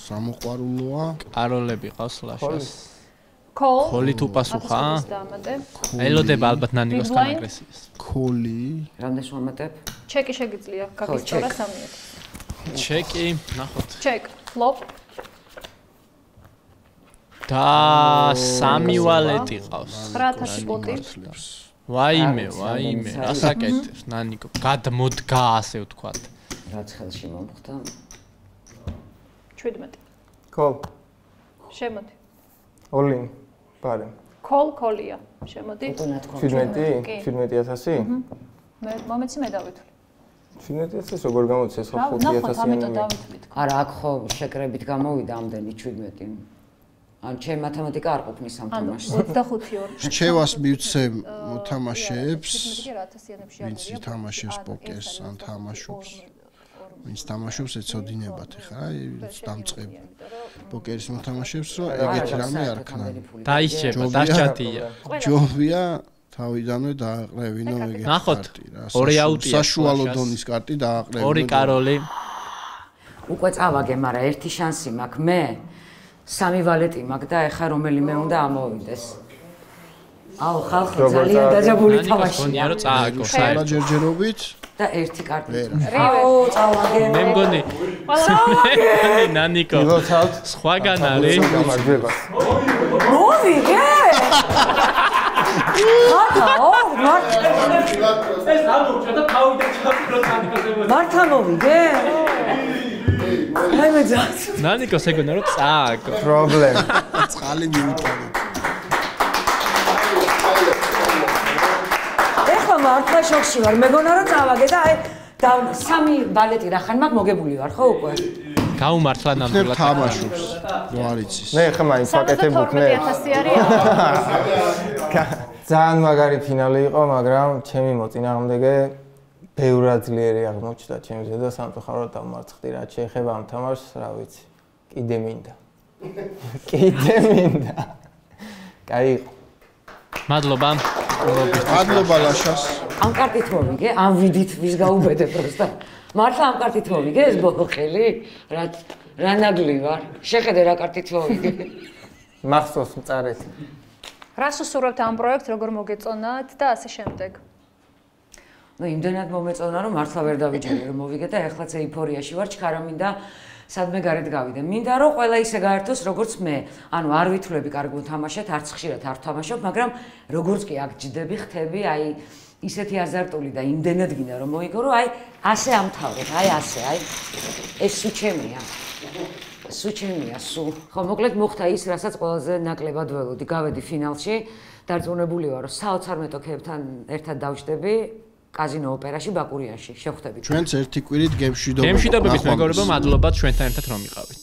სამოყვარულოა. კაროლები ყავს ლაშას. Call. Call თუ პასუხა. ელოდება ალბათ ნანიკოს თან აგრესიას. Call-ი. რამდენს მომეტებ? ჩეკი შეგიძლია, გაგისწორა 3-ით. ჩეკი, ნახოთ. Check. Flop. და 3 ვალეტი ყავს. 9000 პოტი. ვაიმე, რასაკეთებს ნანიკო? გადმოდგა ასე ვთქვათ. რაც ხელში მომხდა. 17. Call. შემოდი. All-in. პარე. Call-ია. შემოდი. 17? 17000? მე მომეცი მე დავითვლი. 17000 როგორ გამოდის ეს 5000-იანი? არა, აქ ხო შეკრებით გამოვიდა ამდენი 17. ან ჩემ მათემატიკა არ ყოფნის ამ თამაშს. 25-2. რჩევას მივცემ მოთამაშეებს, ვინც ითამაშებს პოკერს ან თამაშობს. ვინც თამაშობს ეცოდინებათ ხა, დამწყებ პოკერის მოთამაშეებს, რომ ეგეთი რამე არ ქნან. დაიშება, დასჭადია. ჯობია თავიდანვე დააყრევინო ეგეთი კარტი რა. ნახოთ, 2 აუტია. საშუალო დონის კარტი დააყრევინო. 2 კაროლი. უკვე წავაგე, მაგრამ ერთი შანსი მაქვს მე. 3 ვალეტი მაქვს და ეხა რომელიმე უნდა ამოვიდეს. აუ, ხალხი ძალიან დაძაბული თამაშია. გონია რომ წააგო საერთოდ. ჯერჯერობით და ერთი კარტი. აუ, წავაგე. მე მგონი ნანიკო. სხვაგან არის. გამარჯვება. მოვიგე! ეს ამოვჭა და თავიდან ჩაფრო ნანიკოზე. მართა მოვიგე? აი მე ძაც. ნანიკოს ეგონა რომ წააგო. Problem. წყალი მივიტანე. ეხლა მართლა შოქში ვარ. მეგონა რომ წავაგე და აი და 3 ბალეტი რა ხან მაგ მოგებული ვარ ხო უკვე? გაუმართლა ნამდვილად თამაშობს. რო არ იცის. მე ხა მაინც ვაკეთებ უკვე. 12000 არის. ძალიან მაგარი ფინალი იყო, მაგრამ ჩემი მოწინააღმდეგე ბევრად ძლიერი აღმოჩნდა ჩემზე და სამწუხაროდ დამარცხდი. რაც შეეხება ამ თამაშს, რა ვიცი, კიდე მინდა. კაი. მადლობა. მადლობა ლაშას. ამ კარტით მოვიგე, ამ ვიდით ვის გაუბედე პროსტა. მართლა ამ კარტით მოვიგე ეს ბოხელი? რა ნაგლი ვარ. შეხედე რა კარტით მოვიგე. მახსოვს მწარეთ. რას უსურვებთ ამ პროექტს, როგორ მოგეწონათ და ასე შემდეგ. ნუ იმდენად მომეწონა რომ მართლა ვერ დავიჯერე რომ მოვიგე და ეხლაც ეიფორიაში ვარ, ჩქარა მინდა სადმე გარეთ გავიდე. მინდა რომ ყველა ისე გაერთოს როგორც მე. ანუ არ ვითვლები კარგ თამაშად, არც ხშირად არ თამაშობ, მაგრამ როგორც კი აქ ჯდები, ხთები, აი ისეთი აზარტული და იმდენად გინდა რომ მოიგო, რომ აი ასე ამთავრებ, აი ასე, აი ეს სულ ჩემია. ხო, მოკლედ მოხდა ის, რასაც ყველაზე ნაკლებად ველოდი. გავედი ფინალში, დარწმუნებული ვარ, რომ საოცარ მეთოქეებთან ერთად დავждები კაზინო ოპერაში ბაკურიანში. შევხვდებით. ჩვენც ერთი კვირით გემშვიდობებით. გემშვიდობებით მეგობრებო, მადლობა ჩვენთან ერთად რომ იყავით.